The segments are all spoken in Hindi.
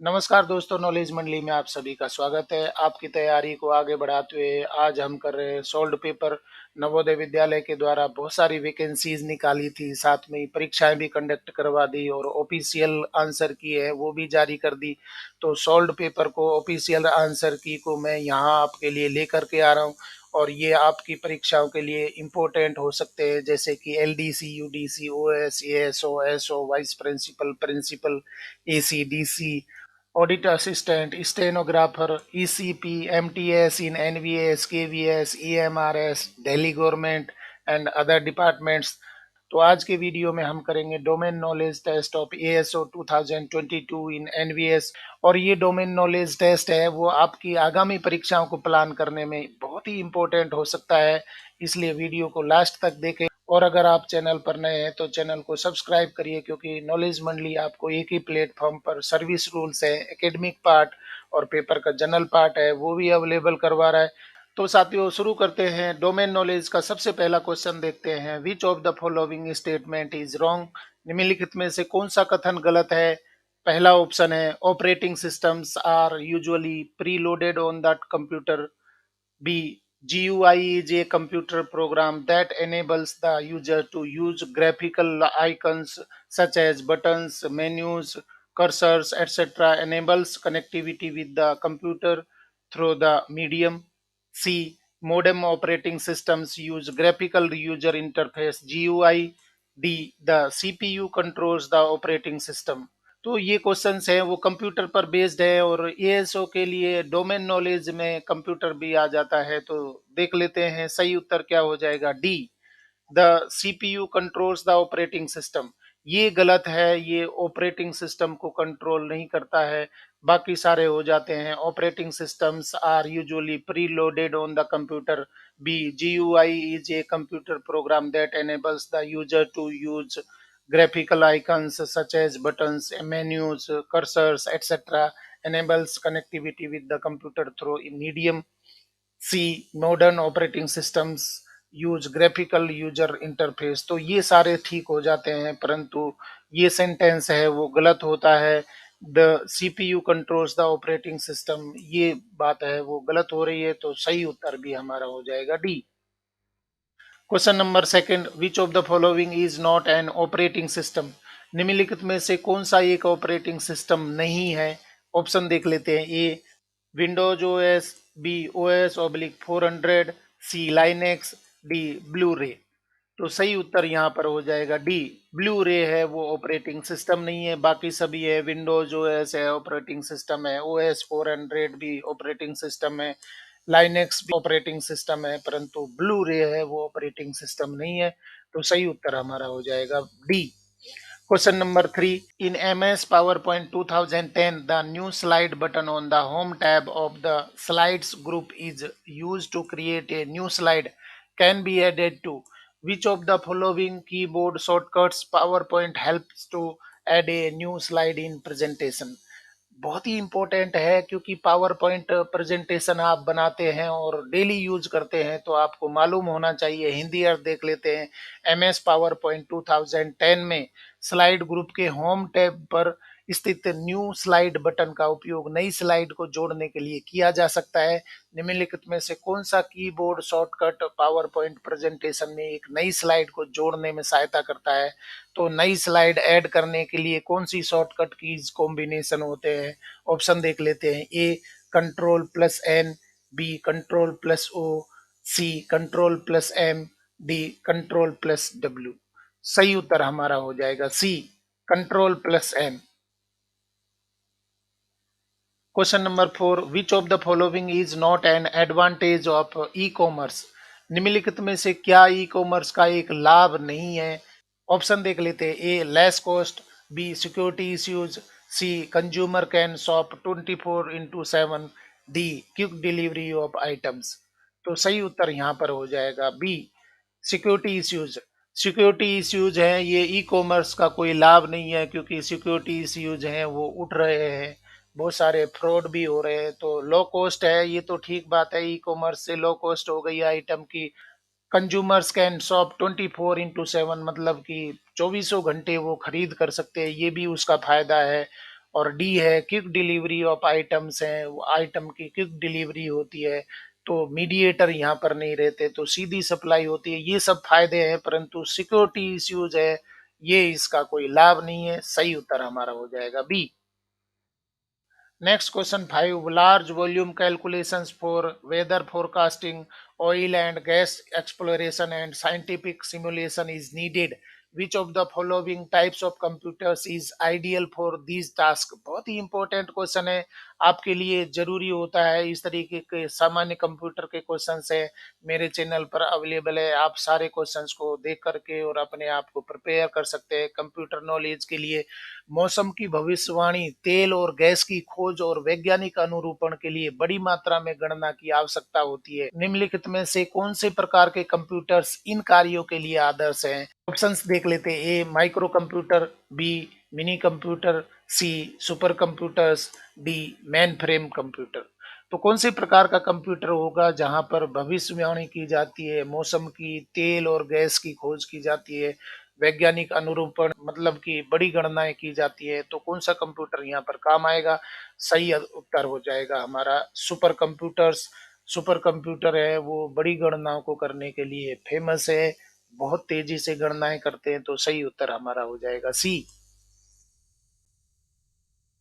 नमस्कार दोस्तों, नॉलेज मंडली में आप सभी का स्वागत है। आपकी तैयारी को आगे बढ़ाते हुए आज हम कर रहे हैं सोल्ड पेपर। नवोदय विद्यालय के द्वारा बहुत सारी वैकेंसीज निकाली थी, साथ में ही परीक्षाएं भी कंडक्ट करवा दी और ऑफिशियल आंसर की है वो भी जारी कर दी। तो सोल्ड पेपर को, ऑफिशियल आंसर की को मैं यहाँ आपके लिए लेकर के आ रहा हूँ और ये आपकी परीक्षाओं के लिए इम्पोर्टेंट हो सकते हैं, जैसे कि LDC, UDC, OS, ASO, SO, vice principal, principal, AC, DC, audit assistant, stenographer, ECP, MTS in NVS, KVS, EMRS, Delhi government and other departments. तो आज के वीडियो में हम करेंगे domain knowledge test of ASO 2022 in NVS. और ये डोमेन नॉलेज टेस्ट है वो आपकी आगामी परीक्षाओं को प्लान करने में बहुत ही इंपॉर्टेंट हो सकता है, इसलिए वीडियो को लास्ट तक देखें। और अगर आप चैनल पर नए हैं तो चैनल को सब्सक्राइब करिए, क्योंकि नॉलेज मंडली आपको एक ही प्लेटफॉर्म पर सर्विस रूल्स है, एकेडमिक पार्ट और पेपर का जनरल पार्ट है वो भी अवेलेबल करवा रहा है। तो साथियों, शुरू करते हैं। डोमेन नॉलेज का सबसे पहला क्वेश्चन देखते हैं। विच of the following statement is wrong? निम्नलिखित में से कौन सा कथन गलत है? पहला ऑप्शन है operating systems are usually pre loaded on that computer. B. GUI is a computer program that enables the user to use graphical icons such as buttons, menus, cursors, etc. Enables connectivity with the computer through the medium. C. Modem operating systems use graphical user interface GUI. D. The CPU controls the operating system. तो ये क्वेश्चंस हैं वो कंप्यूटर पर बेस्ड है और एएसओ के लिए डोमेन नॉलेज में कंप्यूटर भी आ जाता है। तो देख लेते हैं सही उत्तर क्या हो जाएगा। D, the CPU controls the operating system. ये गलत है, ये ऑपरेटिंग सिस्टम को कंट्रोल नहीं करता है, बाकी सारे हो जाते हैं। Operating systems are usually pre loaded on the computer. B, GUI is a computer program that enables the user to use graphical icons such as buttons, menus, cursors, etc. Enables connectivity with the computer through a medium. C, modern operating systems use graphical user interface. तो ये सारे ठीक हो जाते हैं, परंतु ये सेंटेंस है वो गलत होता है। The CPU controls the operating system, ये बात है वो गलत हो रही है। तो सही उत्तर भी हमारा हो जाएगा D. Question number second, which of the following is not an operating system? निम्नलिखित में से कौन सा एक ऑपरेटिंग सिस्टम नहीं है? ऑप्शन देख लेते हैं। A, Windows OS. B, OS oblique 400। C, Linux. D, Blu-ray. तो सही उत्तर यहाँ पर हो जाएगा डी, ब्लू रे है वो ऑपरेटिंग सिस्टम नहीं है। बाकी सभी है, विंडोज ओएस है ऑपरेटिंग सिस्टम है, ओएस 400 भी ऑपरेटिंग सिस्टम है, लाइनेक्स भी ऑपरेटिंग सिस्टम है, परंतु ब्लू रे है वो ऑपरेटिंग सिस्टम नहीं है। तो सही उत्तर हमारा हो जाएगा D. Question number 3. In MS PowerPoint 2010, the new slide button on the home tab of the slides group is used to create a new slide can be added to. Which of the following keyboard shortcuts PowerPoint helps to add a new slide in presentation? बहुत ही इम्पोर्टेंट है, क्योंकि पावर पॉइंट प्रेजेंटेशन आप बनाते हैं और डेली यूज करते हैं तो आपको मालूम होना चाहिए। हिंदी अर्थ देख लेते हैं। एम एस पावर पॉइंट 2010 में स्लाइड ग्रुप के होम टैब पर स्थित न्यू स्लाइड बटन का उपयोग नई स्लाइड को जोड़ने के लिए किया जा सकता है। निम्नलिखित में से कौन सा keyboard shortcut power point presentation में एक नई स्लाइड को जोड़ने में सहायता करता है? तो नई स्लाइड ऐड करने के लिए कौन सी शॉर्टकट कीज कॉम्बिनेशन होते हैं? ऑप्शन देख लेते हैं। A, control plus N. B, control plus O. C, control plus M. D, control plus W. सही उत्तर हमारा हो जाएगा C, control plus M. Question number 4, which of the following is not an advantage of e-commerce? निम्नलिखित में से क्या ई कॉमर्स का एक लाभ नहीं है? ऑप्शन देख लेते हैं। A, less cost. B, security issues. C, consumer can shop 24/7। D, quick delivery of items. तो सही उत्तर यहाँ पर हो जाएगा B, security issues. Security issues हैं ये ई कॉमर्स का कोई लाभ नहीं है, क्योंकि सिक्योरिटी इश्यूज हैं वो उठ रहे हैं, बहुत सारे फ्रॉड भी हो रहे हैं। तो लो कॉस्ट है ये तो ठीक बात है, ई कॉमर्स से लो कॉस्ट हो गई आइटम की। कंज्यूमर्स कैन शॉप 24/7, मतलब कि चौबीसों घंटे वो खरीद कर सकते हैं, ये भी उसका फायदा है। और डी है क्विक डिलीवरी ऑफ आइटम्स हैं, आइटम की क्विक डिलीवरी होती है, तो मीडिएटर यहाँ पर नहीं रहते, तो सीधी सप्लाई होती है। ये सब फायदे हैं, परंतु सिक्योरिटी इश्यूज है, ये इसका कोई लाभ नहीं है। सही उत्तर हमारा हो जाएगा B. Next question 5. Large volume calculations for weather forecasting, oil and gas exploration and scientific simulation is needed. Which of the following types of computers is ideal for these tasks? बहुत ही इंपॉर्टेंट क्वेश्चन है, आपके लिए जरूरी होता है। इस तरीके के सामान्य कंप्यूटर के क्वेश्चंस है मेरे चैनल पर अवेलेबल है, आप सारे क्वेश्चंस को देख करके और अपने आप को प्रिपेयर कर सकते हैं कंप्यूटर नॉलेज के लिए। मौसम की भविष्यवाणी, तेल और गैस की खोज और वैज्ञानिक अनुरूपण के लिए बड़ी मात्रा में गणना की आवश्यकता होती है। निम्नलिखित में से कौन से प्रकार के कंप्यूटर्स इन कार्यों के लिए आदर्श हैं? ऑप्शंस देख लेते हैं। A microcomputer, B minicomputer, C supercomputers, D mainframe computer. तो कौन से प्रकार का कंप्यूटर होगा जहां पर भविष्यवाणी की जाती है, मौसम की, तेल और गैस की खोज की जाती है, वैज्ञानिक अनुरूपण मतलब कि बड़ी गणनाएं की जाती है, तो कौन सा कंप्यूटर यहाँ पर काम आएगा? सही उत्तर हो जाएगा हमारा सुपर कंप्यूटर्स। सुपर कंप्यूटर है वो बड़ी गणनाओं को करने के लिए फेमस है, बहुत तेजी से गणनाएं करते हैं, तो सही उत्तर हमारा हो जाएगा सी।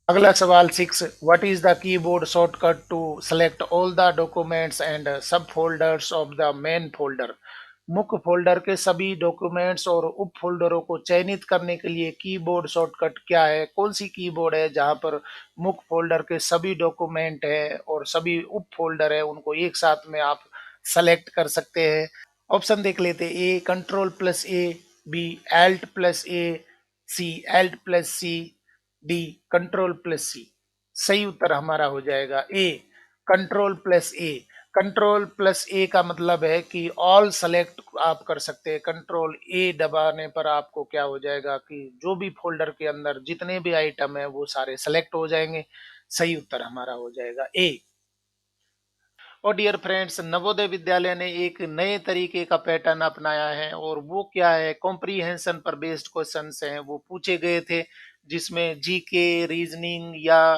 अगला सवाल 6। What is the keyboard shortcut to select all the documents and subfolders of the main folder? मुख्य फोल्डर के सभी डॉक्यूमेंट्स और उप फोल्डरों को चयनित करने के लिए कीबोर्ड शॉर्टकट क्या है? कौन सी कीबोर्ड है जहां पर मुख्य फोल्डर के सभी डॉक्यूमेंट है और सभी उप फोल्डर है उनको एक साथ में आप सेलेक्ट कर सकते हैं? ऑप्शन देख लेते हैं। A control plus A, B Alt plus A, C Alt plus C, D control plus सी। सही उत्तर हमारा हो जाएगा ए कंट्रोल प्लस ए। कंट्रोल प्लस ए का मतलब है कि ऑल सेलेक्ट आप कर सकते हैं। कंट्रोल ए दबाने पर आपको क्या हो जाएगा कि जो भी फोल्डर के अंदर जितने भी आइटम है वो सारे सेलेक्ट हो जाएंगे। सही उत्तर हमारा हो जाएगा ए। और डियर फ्रेंड्स, नवोदय विद्यालय ने एक नए तरीके का पैटर्न अपनाया है, और वो क्या है, कॉम्प्रीहेंशन पर बेस्ड क्वेश्चंस हैं वो पूछे गए थे, जिसमें जीके, रीजनिंग या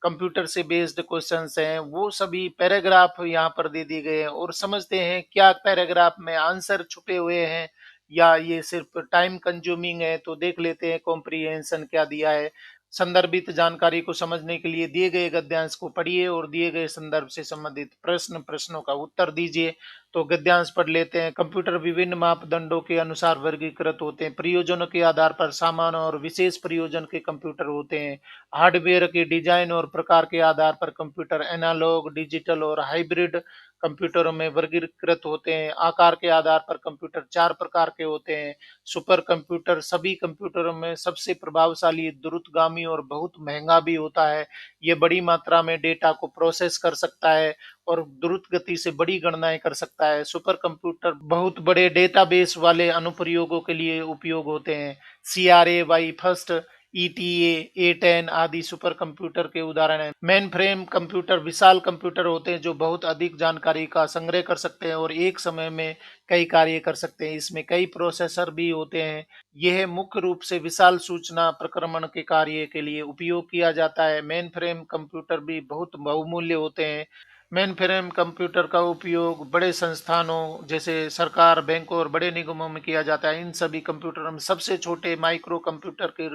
कंप्यूटर से बेस्ड क्वेश्चंस हैं, वो सभी पैराग्राफ यहाँ पर दे दिए गए हैं, और समझते हैं क्या पैराग्राफ में आंसर छुपे हुए हैं या ये सिर्फ टाइम कंज्यूमिंग है। तो देख लेते हैं कॉम्प्रीहेंशन क्या दिया है। संदर्भित जानकारी को समझने के लिए दिए गए गद्यांश को पढ़िए और दिए गए संदर्भ से संबंधित प्रश्नों का उत्तर दीजिए। तो गद्यांश पढ़ लेते हैं। कंप्यूटर विभिन्न मापदंडों के अनुसार वर्गीकृत होते हैं। प्रयोजनों के आधार पर सामान्य और विशेष प्रयोजन के कंप्यूटर होते हैं। हार्डवेयर के डिजाइन और प्रकार के आधार पर कंप्यूटर एनालॉग, डिजिटल और हाइब्रिड कंप्यूटरों में वर्गीकृत होते हैं। आकार के आधार पर कंप्यूटर चार प्रकार के होते हैं। सुपर कंप्यूटर सभी कंप्यूटरों में सबसे प्रभावशाली, द्रुतगामी और बहुत महंगा भी होता है। ये बड़ी मात्रा में डेटा को प्रोसेस कर सकता है और द्रुत गति से बड़ी गणनाएं कर सकता है। सुपर कंप्यूटर बहुत बड़े डेटाबेस वाले अनुप्रयोगों के लिए उपयोग होते हैं। CRAY फर्स्ट, ETA, A10 आदि सुपर कंप्यूटर के उदाहरण हैं। मेन फ्रेम कंप्यूटर विशाल कंप्यूटर होते हैं जो बहुत अधिक जानकारी का संग्रह कर सकते हैं और एक समय में कई कार्य कर सकते हैं। इसमें कई प्रोसेसर भी होते हैं। यह मुख्य रूप से विशाल सूचना प्रक्रमण के कार्य के लिए उपयोग किया जाता है। मेन फ्रेम कंप्यूटर भी बहुत बहुमूल्य होते हैं। मेन फ्रेम कंप्यूटर का उपयोग बड़े संस्थानों जैसे सरकार, बैंकों और बड़े निगमों में किया जाता है। इन सभी कंप्यूटरों में सबसे छोटे माइक्रो कंप्यूटर के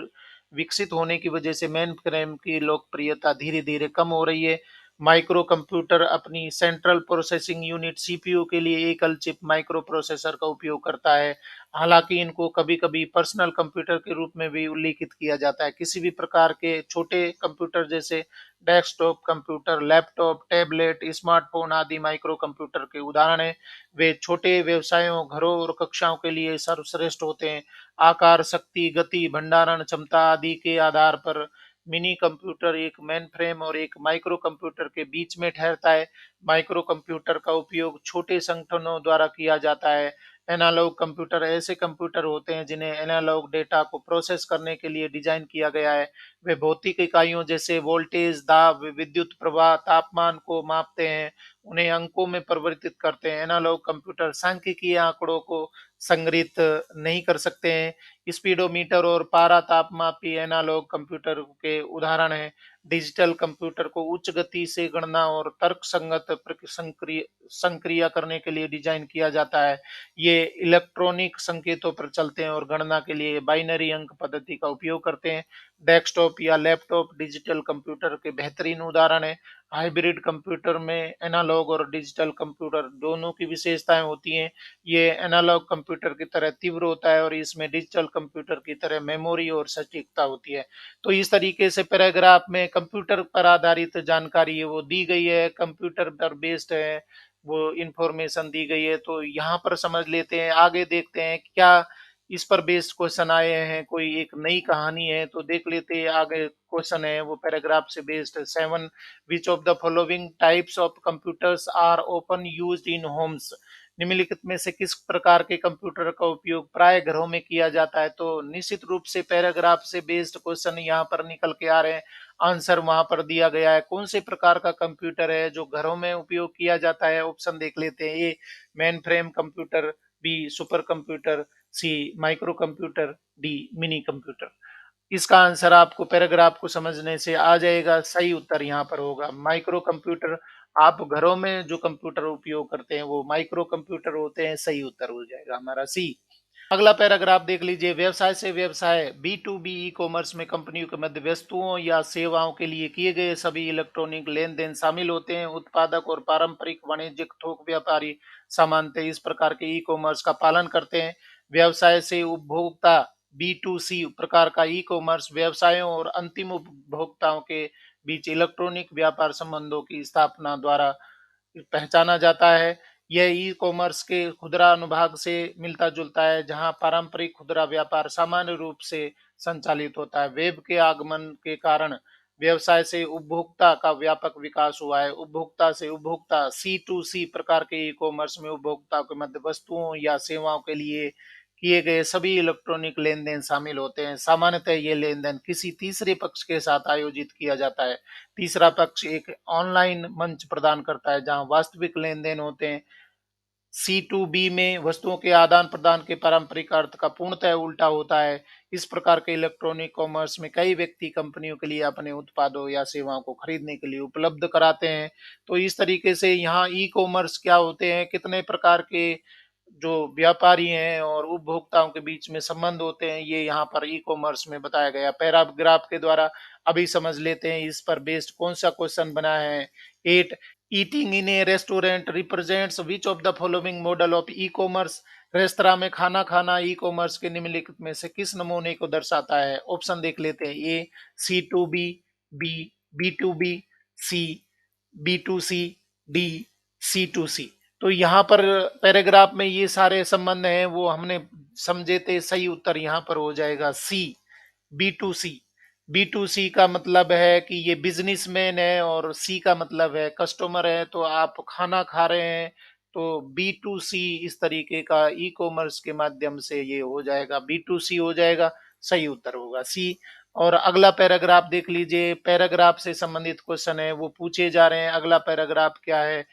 विकसित होने की वजह से मेन फ्रेम की लोकप्रियता धीरे धीरे कम हो रही है। माइक्रो कंप्यूटर अपनी सेंट्रल प्रोसेसिंग यूनिट CPU के लिए एकल चिप माइक्रो प्रोसेसर का उपयोग करता है। हालांकि इनको कभी कभी पर्सनल कंप्यूटर के रूप में भी उल्लेखित किया जाता है। किसी भी प्रकार के छोटे कंप्यूटर जैसे desktop computer, laptop, tablet, smartphone आदि माइक्रो कंप्यूटर के उदाहरण हैं। वे छोटे व्यवसायों, घरों और कक्षाओं के लिए सर्वश्रेष्ठ होते हैं। आकार, शक्ति, गति, भंडारण क्षमता आदि के आधार पर मिनी कंप्यूटर एक मेन फ्रेम और एक माइक्रो कंप्यूटर के बीच में ठहरता है। माइक्रो कंप्यूटर का उपयोग छोटे संगठनों द्वारा किया जाता है। एनालॉग कंप्यूटर ऐसे कंप्यूटर होते हैं जिन्हें एनालॉग डेटा को प्रोसेस करने के लिए डिजाइन किया गया है। वे भौतिक इकाइयों जैसे वोल्टेज, दाब, विद्युत प्रवाह, तापमान को मापते हैं, उन्हें अंकों में परिवर्तित करते हैं। एनालॉग कंप्यूटर सांख्यिकीय आंकड़ों को संग्रहित नहीं कर सकते हैं। स्पीडोमीटर और पारा तापमापी एनालॉग कंप्यूटर के उदाहरण हैं। डिजिटल कंप्यूटर को उच्च गति से गणना और तर्क संगत संक्रिया करने के लिए डिजाइन किया जाता है। ये इलेक्ट्रॉनिक संकेतों पर चलते हैं और गणना के लिए बाइनरी अंक पद्धति का उपयोग करते हैं। डेस्कटॉप या लैपटॉप डिजिटल कंप्यूटर के बेहतरीन उदाहरण है। हाइब्रिड कंप्यूटर में एनालॉग और डिजिटल कंप्यूटर दोनों की विशेषताएं होती हैं। ये एनालॉग कंप्यूटर की तरह तीव्र होता है और इसमें डिजिटल कंप्यूटर की तरह मेमोरी और सटीकता होती है। तो इस तरीके से पैराग्राफ में कंप्यूटर पर आधारित जानकारी है वो दी गई है, कंप्यूटर पर बेस्ड है वो इंफॉर्मेशन दी गई है। तो यहाँ पर समझ लेते हैं, आगे देखते हैं क्या इस पर बेस्ड क्वेश्चन आए हैं, कोई एक नई कहानी है तो देख लेते हैं। आगे क्वेश्चन है वो पैराग्राफ से बेस्ड है। 7 which of the following types of computers are often used in homes. निम्नलिखित में से किस प्रकार के कंप्यूटर का उपयोग प्राय घरों में किया जाता है। तो निश्चित रूप से पैराग्राफ से बेस्ड क्वेश्चन यहाँ पर निकल के आ रहे हैं। आंसर वहां पर दिया गया है। कौन से प्रकार का कंप्यूटर है जो घरों में उपयोग किया जाता है। ऑप्शन देख लेते हैं। A mainframe computer, B supercomputer, C microcomputer, D minicomputer. इसका आंसर आपको पैराग्राफ को समझने से आ जाएगा। सही उत्तर यहाँ पर होगा माइक्रो कंप्यूटर। आप घरों में जो कंप्यूटर उपयोग करते हैं वो माइक्रो कंप्यूटर होते हैं। सही उत्तर हो जाएगा हमारा सी। अगला पैराग्राफ देख लीजिए। व्यवसाय से व्यवसाय B to B e commerce में कंपनियों के मध्य वस्तुओं या सेवाओं के लिए किए गए सभी इलेक्ट्रॉनिक लेन देन शामिल होते हैं। उत्पादक और पारंपरिक वाणिज्यिक थोक व्यापारी सामान्यतः इस प्रकार के ई कॉमर्स का पालन करते हैं। व्यवसाय से उपभोक्ता बी टू सी प्रकार का ई कॉमर्स व्यवसायों और अंतिम उपभोक्ताओं के बीच इलेक्ट्रॉनिक व्यापार संबंधों की स्थापना द्वारा पहचाना जाता है। यह ई कॉमर्स के खुदरा अनुभाग से मिलता जुलता है जहां पारंपरिक खुदरा व्यापार सामान्य रूप से संचालित होता है। वेब के आगमन के कारण व्यवसाय से उपभोक्ता का व्यापक विकास हुआ है। उपभोक्ता से उपभोक्ता सी टू सी प्रकार के ई कॉमर्स में उपभोक्ता के मध्य वस्तुओं या सेवाओं के लिए किए गए सभी इलेक्ट्रॉनिक लेन देन शामिल होते हैं। सामान्यतः ये लेन देन किसी तीसरे पक्ष के साथ आयोजित किया जाता है। तीसरा पक्ष एक ऑनलाइन मंच प्रदान करता है जहां वास्तविक लेन देन होते हैं। सी टू बी में वस्तुओं के आदान प्रदान के पारंपरिक अर्थ का पूर्णतः उल्टा होता है। इस प्रकार के इलेक्ट्रॉनिक कॉमर्स में कई व्यक्ति कंपनियों के लिए अपने उत्पादों या सेवाओं को खरीदने के लिए उपलब्ध कराते हैं। तो इस तरीके से यहाँ ई कॉमर्स क्या होते हैं, कितने प्रकार के जो व्यापारी हैं और उपभोक्ताओं के बीच में संबंध होते हैं, ये यहाँ पर ई कॉमर्स में बताया गया पैराग्राफ के द्वारा। अभी समझ लेते हैं इस पर बेस्ड कौन सा क्वेश्चन बना है। 8 eating in A restaurant represents which of the following model of e commerce. Restaurant में खाना खाना ई कॉमर्स के निम्नलिखित में से किस नमूने को दर्शाता है। ऑप्शन देख लेते हैं। A C to B B to B, C B to C, D C to C. तो यहाँ पर पैराग्राफ में ये सारे संबंध हैं वो हमने समझे थे। सही उत्तर यहाँ पर हो जाएगा C B to C. B to C का मतलब है कि ये बिजनेसमैन है और सी का मतलब है कस्टमर है। तो आप खाना खा रहे हैं तो बी टू सी इस तरीके का ई कॉमर्स के माध्यम से ये हो जाएगा, बी टू सी हो जाएगा। सही उत्तर होगा सी। और अगला पैराग्राफ देख लीजिए। पैराग्राफ से संबंधित क्वेश्चन है वो पूछे जा रहे हैं। अगला पैराग्राफ क्या है,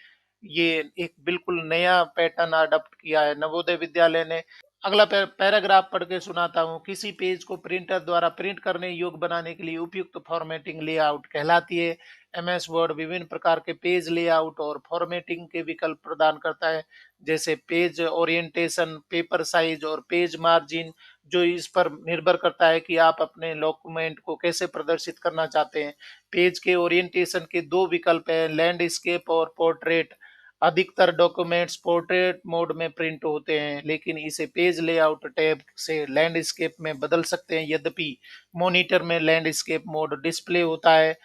ये एक बिल्कुल नया पैटर्न अडॉप्ट किया है नवोदय विद्यालय ने। अगला पैराग्राफ पढ़ के सुनाता हूँ। किसी पेज को प्रिंटर द्वारा प्रिंट करने योग्य बनाने के लिए उपयुक्त फॉर्मेटिंग लेआउट कहलाती है। एमएस वर्ड विभिन्न प्रकार के पेज लेआउट और फॉर्मेटिंग के विकल्प प्रदान करता है जैसे पेज ओरिएंटेशन, पेपर साइज और पेज मार्जिन, जो इस पर निर्भर करता है कि आप अपने डॉक्यूमेंट को कैसे प्रदर्शित करना चाहते हैं। पेज के ओरिएंटेशन के दो विकल्प हैं, लैंडस्केप और पोर्ट्रेट। अधिकतर डॉक्यूमेंट्स पोर्ट्रेट मोड में प्रिंट होते हैं लेकिन इसे पेज लेआउट टैब से लैंडस्केप में बदल सकते हैं। यद्यपि मॉनिटर में लैंडस्केप मोड डिस्प्ले होता है।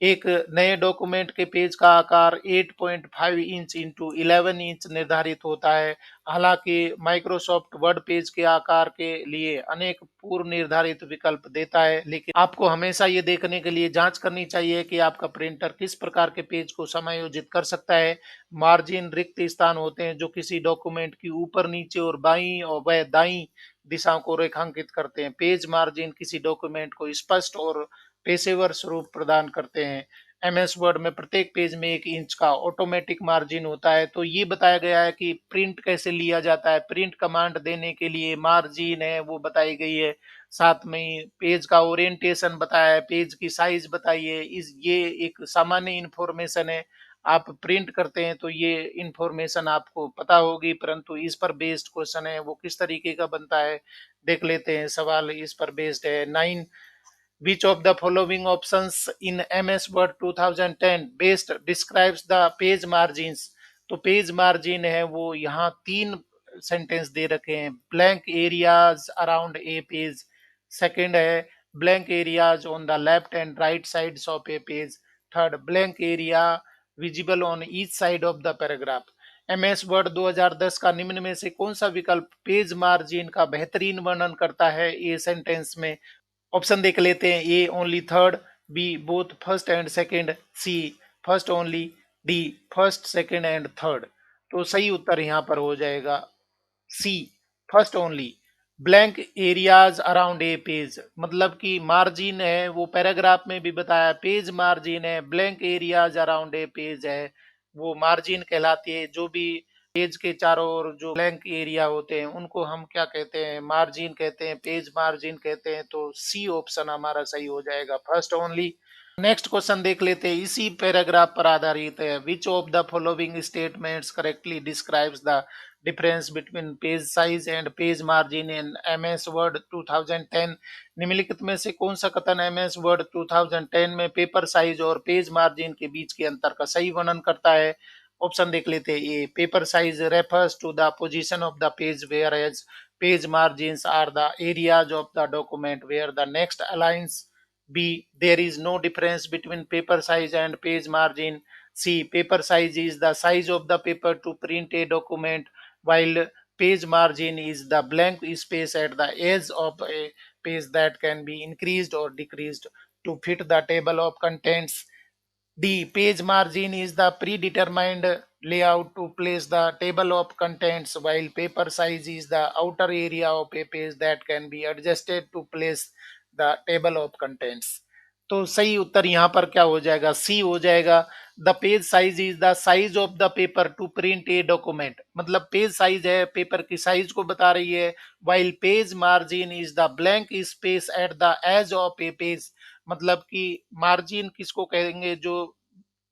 एक नए डॉक्यूमेंट के पेज का आकार 8.5 इंच इंटू 11 इंच निर्धारित होता है। हालांकि माइक्रोसॉफ्ट वर्ड पेज के आकार के लिए अनेक पूर्व निर्धारित विकल्प देता है, लेकिन आपको हमेशा ये देखने के लिए जांच करनी चाहिए कि आपका प्रिंटर किस प्रकार के पेज को समायोजित कर सकता है। मार्जिन रिक्त स्थान होते हैं जो किसी डॉक्यूमेंट की ऊपर, नीचे और बाईं और व दाईं दिशाओं को रेखांकित करते हैं। पेज मार्जिन किसी डॉक्यूमेंट को स्पष्ट और पेशेवर स्वरूप प्रदान करते हैं। एमएस वर्ड में प्रत्येक पेज में 1 इंच का ऑटोमेटिक मार्जिन होता है। तो ये बताया गया है कि प्रिंट कैसे लिया जाता है। प्रिंट कमांड देने के लिए मार्जिन है वो बताई गई है, साथ में ही पेज का ओरिएंटेशन बताया है, पेज की साइज बताइए। इस ये एक सामान्य इंफॉर्मेशन है। आप प्रिंट करते हैं तो ये इंफॉर्मेशन आपको पता होगी, परंतु इस पर बेस्ड क्वेश्चन है वो किस तरीके का बनता है देख लेते हैं। सवाल इस पर बेस्ड है। 9, which of the following options in MS Word 2010 best describes the page margins? तो पेज मार्जिन है वो यहाँ तीन सेंटेंस दे रखे हैं। Blank areas around a page, second है blank areas on the left and right sides of a page, third blank area visible on each side of the paragraph. MS Word 2010 का निम्न में से कौन सा विकल्प पेज मार्जिन का बेहतरीन वर्णन करता है ये सेंटेंस में? ऑप्शन देख लेते हैं। A only third, B both first and second, C first only, D first second and third. तो सही उत्तर यहाँ पर हो जाएगा C, first only. Blank areas around a page, मतलब कि मार्जिन है वो पैराग्राफ में भी बताया, पेज मार्जिन है, blank areas around a page है वो मार्जिन कहलाती है। जो भी पेज के चारों ओर जो ब्लैंक एरिया होते हैं उनको हम क्या कहते हैं? मार्जिन कहते हैं, पेज मार्जिन कहते हैं। तो सी ऑप्शन हमारा सही हो जाएगा, फर्स्ट ओनली। नेक्स्ट क्वेश्चन देख लेते हैं, इसी पैराग्राफ पर आधारित है। विच of the following statements correctly describes the difference between page size and page margin in MS Word 2010? निम्नलिखित में से कौन सा कथन एमएस वर्ड 2010 में पेपर साइज और पेज मार्जिन के बीच के अंतर का सही वर्णन करता है? ऑप्शन देख लेते हैं। A paper size refers to the position of the page whereas page margins are the areas of the document where the next aligns, B, there is no difference between paper size and page margin. C, paper size is the size of the paper to print a document, while page margin is the blank space at the edge of a page that can be increased or decreased to fit the table of contents. D, page margin is the predetermined layout to place the table of contents, while paper size is the outer area of a page that can be adjusted to place the table of contents. तो सही उत्तर यहाँ पर क्या हो जाएगा? सी हो जाएगा। The page size is the size of the paper to print a document, मतलब पेज साइज है पेपर की साइज को बता रही है। While page margin is the blank space at the as of a page, मतलब कि मार्जिन किसको कहेंगे? जो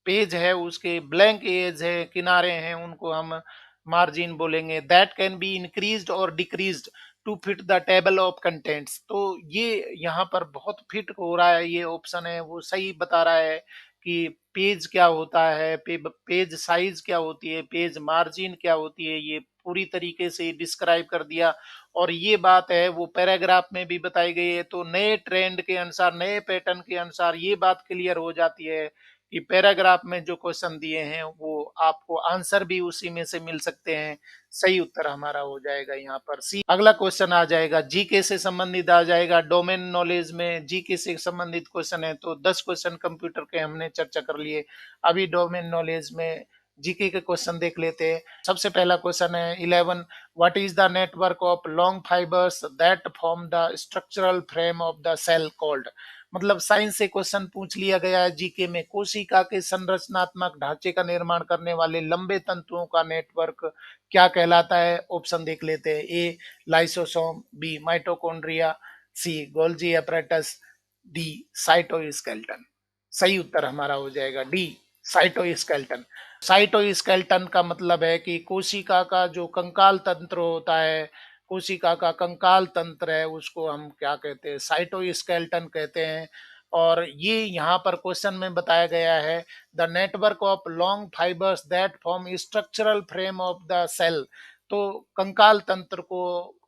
पेज है उसके ब्लैंक एज है, किनारे हैं, उनको हम मार्जिन बोलेंगे। दैट कैन बी इंक्रीज्ड और decreased to fit the table of contents. तो ये यहाँ पर बहुत फिट हो रहा है, ये ऑप्शन है वो सही बता रहा है कि पेज क्या होता है, पेज साइज क्या होती है, पेज मार्जिन क्या होती है, ये पूरी तरीके से डिस्क्राइब कर दिया। और ये बात है वो पैराग्राफ में भी बताई गई है। तो नए ट्रेंड के अनुसार, नए पैटर्न के अनुसार ये बात क्लियर हो जाती है कि पैराग्राफ में जो क्वेश्चन दिए हैं वो आपको आंसर भी उसी में से मिल सकते हैं। सही उत्तर हमारा हो जाएगा यहाँ पर सी। अगला क्वेश्चन आ जाएगा जीके से संबंधित, आ जाएगा डोमेन नॉलेज में जीके से संबंधित क्वेश्चन है। तो 10 क्वेश्चन कंप्यूटर के हमने चर्चा कर लिए, अभी डोमेन नॉलेज में जीके के क्वेश्चन देख लेते हैं। सबसे पहला क्वेश्चन है 11, what is the network of long fibres that form the structural frame of the cell called? मतलब साइंस से क्वेश्चन पूछ लिया गया है जीके में। कोशिका के संरचनात्मक ढांचे का निर्माण करने वाले लंबे तंतुओं का नेटवर्क क्या कहलाता है? ऑप्शन देख लेते हैं। ए लाइसोसोम, बी माइटोकॉन्ड्रिया, सी गोल्जी अपैरेटस, डी साइटोस्केलेटन। सही उत्तर हमारा हो जाएगा डी साइटोस्केलेटन। साइटोस्केलेटन का मतलब है कि कोशिका का जो कंकाल तंत्र होता है, कोशिका का कंकाल तंत्र है, उसको हम क्या कहते हैं? साइटोस्केलेटन कहते हैं। और ये यहाँ पर क्वेश्चन में बताया गया है the network of long fibres that form structural frame of the cell. तो कंकाल तंत्र को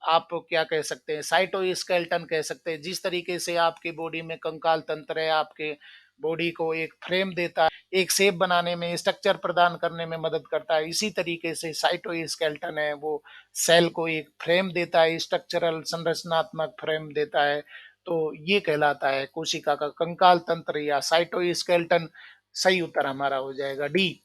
आप क्या कह सकते हैं? साइटोस्केलेटन कह सकते हैं। जिस तरीके से आपकी बॉडी में कंकाल तंत्र है, आपके बॉडी को एक फ्रेम देता है, एक शेप बनाने में, स्ट्रक्चर प्रदान करने में मदद करता है। इसी तरीके से साइटोस्केलेटन है, वो सेल को एक फ्रेम देता है, स्ट्रक्चरल संरचनात्मक फ्रेम देता है। तो ये कहलाता है कोशिका का कंकाल तंत्र या साइटोस्केलेटन। सही उत्तर हमारा हो जाएगा D.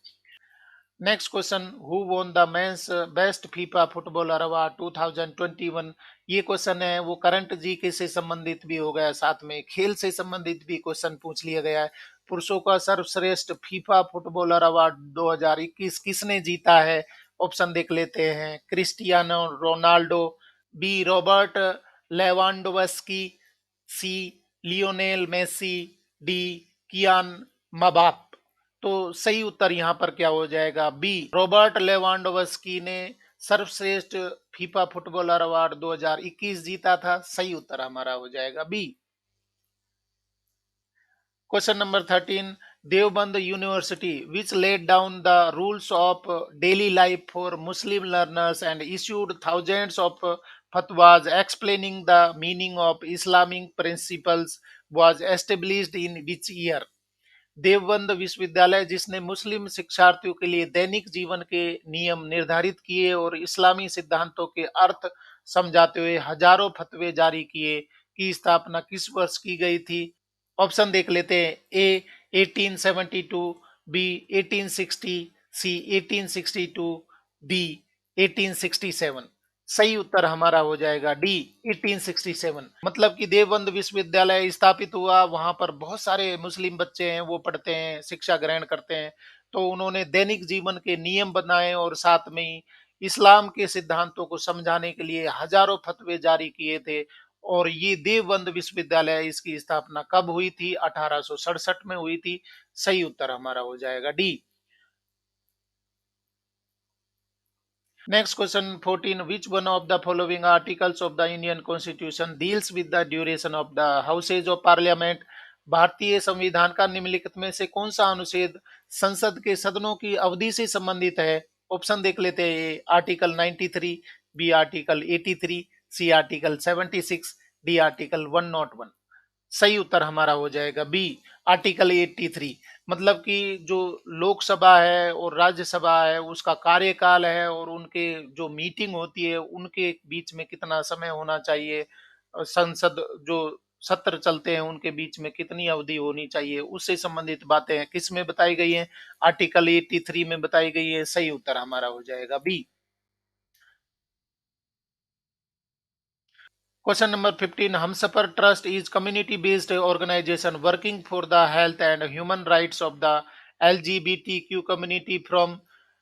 Next question, who won the men's best FIFA footballer award 2021। ये क्वेश्चन है वो करंट जीके से संबंधित भी हो गया, साथ में खेल से संबंधित भी क्वेश्चन पूछ लिया गया है। पुरुषों का सर्वश्रेष्ठ फीफा फुटबॉलर अवार्ड 2021 किसने जीता है? ऑप्शन देख लेते हैं। Cristiano Ronaldo, B Robert Lewandowski, C Lionel Messi, D Kylian Mbappe. तो सही उत्तर यहाँ पर क्या हो जाएगा? बी रॉबर्ट लेवांडोव्स्की ने सर्वश्रेष्ठ फीफा फुटबॉलर अवार्ड 2021 जीता था। सही उत्तर हमारा हो जाएगा B. Question number 13, Deoband university which laid down the rules of daily life for Muslim learners and issued thousands of fatwas explaining the meaning of Islamic principles was established in which year? Deoband विश्वविद्यालय जिसने मुस्लिम शिक्षार्थियों के लिए दैनिक जीवन के नियम निर्धारित किए और इस्लामी सिद्धांतों के अर्थ समझाते हुए हजारों फतवे जारी किए, की स्थापना किस वर्ष की गई थी? ऑप्शन देख लेते हैं। ए 1872, बी 1860, सी 1862, डी 1867। सही उत्तर हमारा हो जाएगा डी 1867। मतलब कि देवबंद विश्वविद्यालय स्थापित हुआ, वहां पर बहुत सारे मुस्लिम बच्चे हैं वो पढ़ते हैं, शिक्षा ग्रहण करते हैं। तो उन्होंने दैनिक जीवन के नियम बनाए और साथ में ही इस्लाम के सिद्धांतों को समझाने के लिए हजारों फतवे जारी किए थे। और ये देवबंद विश्वविद्यालय, इसकी स्थापना कब हुई थी? 1867 में हुई थी। सही उत्तर हमारा हो जाएगा D. Next question 14. Which one of the following articles of the Indian Constitution deals with the duration of the Houses of Parliament? भारतीय संविधान का निम्नलिखित में से कौन सा अनुच्छेद संसद के सदनों की अवधि से संबंधित है? ऑप्शन देख लेते हैं। A article 93, B article 83, C article 76, D article 101। सही उत्तर हमारा हो जाएगा बी आर्टिकल 83। मतलब कि जो लोकसभा है और राज्यसभा है उसका कार्यकाल है और उनके जो मीटिंग होती है उनके बीच में कितना समय होना चाहिए, संसद जो सत्र चलते हैं उनके बीच में कितनी अवधि होनी चाहिए, उससे संबंधित बातें हैं किस में बताई गई हैं? आर्टिकल 83 में बताई गई है। सही उत्तर हमारा हो जाएगा B. Question number 15. Humsafar Trust is community-based organization working for the health and human rights of the LGBTQ community from।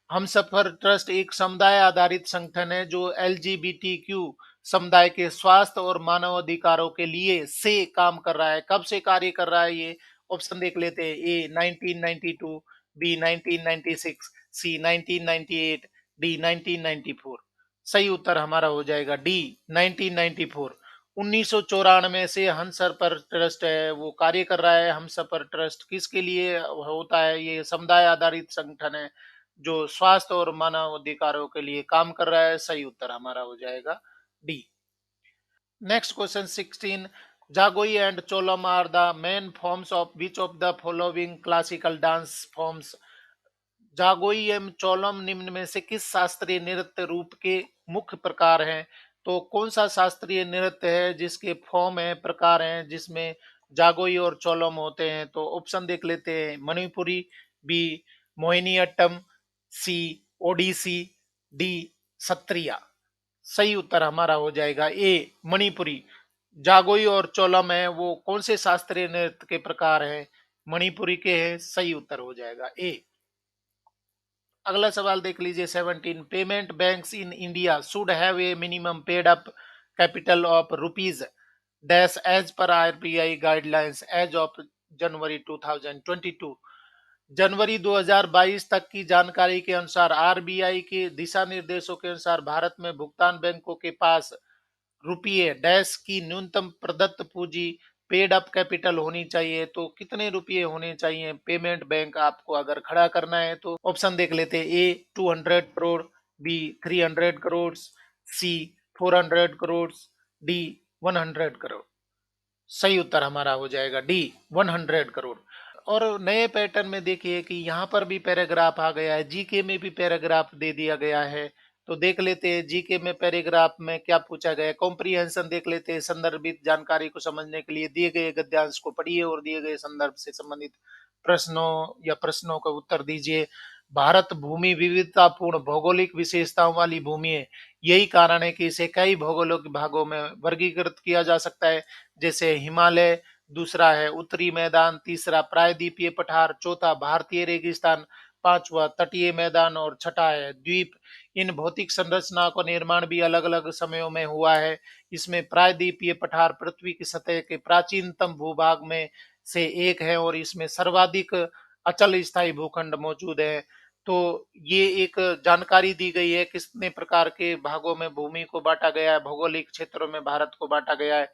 Humsafar trust एक समुदाय आधारित संगठन है जो LGBTQ समुदाय के स्वास्थ्य और मानव अधिकारों के लिए से काम कर रहा है। कब से कार्य कर रहा है ये? ऑप्शन देख लेते हैं। ए 1992, बी 1996, सी 1998, डी 1994। सही उत्तर हमारा हो जाएगा डी 1994। 1994 से हमसफर ट्रस्ट है वो कार्य कर रहा है। हमसफर ट्रस्ट किसके लिए होता है? ये समुदाय आधारित संगठन है जो स्वास्थ्य और मानव अधिकारों के लिए काम कर रहा है। सही उत्तर हमारा हो जाएगा D. Next question 16। Jagoi and Cholom are the main forms of which of the following classical dance forms? Jagoi एवं चोलम निम्न में से किस शास्त्रीय नृत्य रूप के मुख्य प्रकार हैं? तो कौन सा शास्त्रीय नृत्य है जिसके फॉर्म है, प्रकार हैं, जिसमें जागोई और चोलम होते हैं? तो ऑप्शन देख लेते हैं। मणिपुरी, बी मोहिनीअट्टम, सी ओडिसी, डी सत्रिया। सही उत्तर हमारा हो जाएगा ए मणिपुरी। जागोई और चोलम है वो कौन से शास्त्रीय नृत्य के प्रकार हैं? मणिपुरी के हैं। सही उत्तर हो जाएगा ए। अगला सवाल देख लीजिए 17। Payment banks in India should have a minimum paid up capital of rupees dash as per RBI guidelines as of January 2022। जनवरी 2022 तक की जानकारी के अनुसार आरबीआई के दिशा निर्देशों के अनुसार भारत में भुगतान बैंकों के पास रुपये डैश की न्यूनतम प्रदत्त पूंजी पेड अप कैपिटल होनी चाहिए। तो कितने रुपये होने चाहिए पेमेंट बैंक आपको अगर खड़ा करना है? तो ऑप्शन देख लेते हैं। ए 200 करोड़, बी 300 करोड़, सी 400 करोड़, डी 100 करोड़। सही उत्तर हमारा हो जाएगा डी 100 करोड़। और नए पैटर्न में देखिए कि यहाँ पर भी पैराग्राफ आ गया है, जीके में भी पैराग्राफ दे दिया गया है। तो देख लेते हैं जीके में पैराग्राफ में क्या पूछा गया है। कॉम्प्रिहेंशन देख लेते हैं, संदर्भित जानकारी को समझने के लिए दिए गए गद्यांश को पढ़िए और दिए गए संदर्भ से संबंधित प्रश्नों का उत्तर दीजिए। भारत भूमि विविधतापूर्ण भौगोलिक विशेषताओं वाली भूमि है। यही कारण है कि इसे कई भौगोलिक भागों में वर्गीकृत किया जा सकता है, जैसे हिमालय, दूसरा है उत्तरी मैदान, तीसरा प्रायद्वीपीय पठार, चौथा भारतीय रेगिस्तान, पांचवा तटीय मैदान और छठा है द्वीप। इन भौतिक संरचना का निर्माण भी अलग अलग समयों में हुआ है। इसमें प्रायद्वीपीय पठार पृथ्वी की सतह के प्राचीनतम भूभाग में से एक है और इसमें सर्वाधिक अचल स्थायी भूखंड मौजूद है। तो ये एक जानकारी दी गई है कितने प्रकार के भागों में भूमि को बांटा गया है, भौगोलिक क्षेत्रों में भारत को बांटा गया है।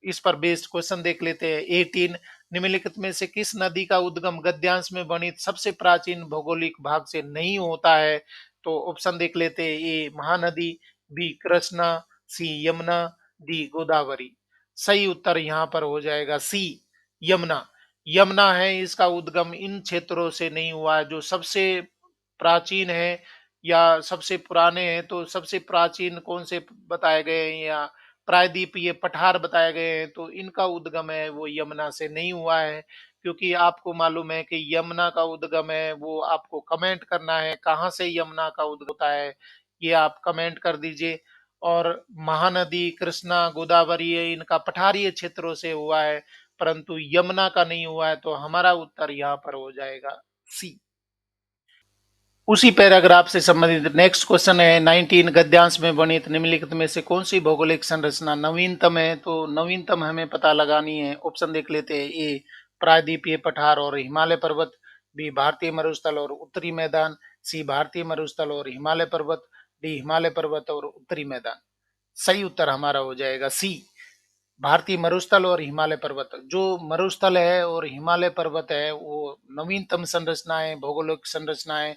इस पर बेस्ड क्वेश्चन देख लेते हैं। 18, निम्नलिखित में से किस नदी का उद्गम गद्यांश में वर्णित सबसे प्राचीन भौगोलिक भाग से नहीं होता है? तो ऑप्शन देख लेते हैं। ए महानदी, बी कृष्णा, सी यमुना, डी गोदावरी। सही उत्तर यहाँ पर हो जाएगा सी यमुना। यमुना है, इसका उद्गम इन क्षेत्रों से नहीं हुआ है जो सबसे प्राचीन है या सबसे पुराने हैं। तो सबसे प्राचीन कौन से बताए गए हैं या प्रायद्वीपीय पठार बताए गए हैं, तो इनका उद्गम है वो यमुना से नहीं हुआ है। क्योंकि आपको मालूम है कि यमुना का उद्गम है वो आपको कमेंट करना है, कहाँ से यमुना का उद्गम होता है ये आप कमेंट कर दीजिए। और महानदी, कृष्णा, गोदावरी है, इनका पठारीय क्षेत्रों से हुआ है, परंतु यमुना का नहीं हुआ है। तो हमारा उत्तर यहाँ पर हो जाएगा सी। उसी पैराग्राफ से संबंधित नेक्स्ट क्वेश्चन है 19, गद्यांश में वर्णित निम्नलिखित में से कौन सी भौगोलिक संरचना नवीनतम है? तो नवीनतम हमें पता लगानी है। ऑप्शन देख लेते हैं। ए प्रायद्वीपीय पठार और हिमालय पर्वत, बी भारतीय मरुस्थल और उत्तरी मैदान, सी भारतीय मरुस्थल और हिमालय पर्वत, डी हिमालय पर्वत और उत्तरी मैदान। सही उत्तर हमारा हो जाएगा सी भारतीय मरुस्थल और हिमालय पर्वत। जो मरुस्थल है और हिमालय पर्वत है वो नवीनतम संरचनाएं, भौगोलिक संरचनाएं।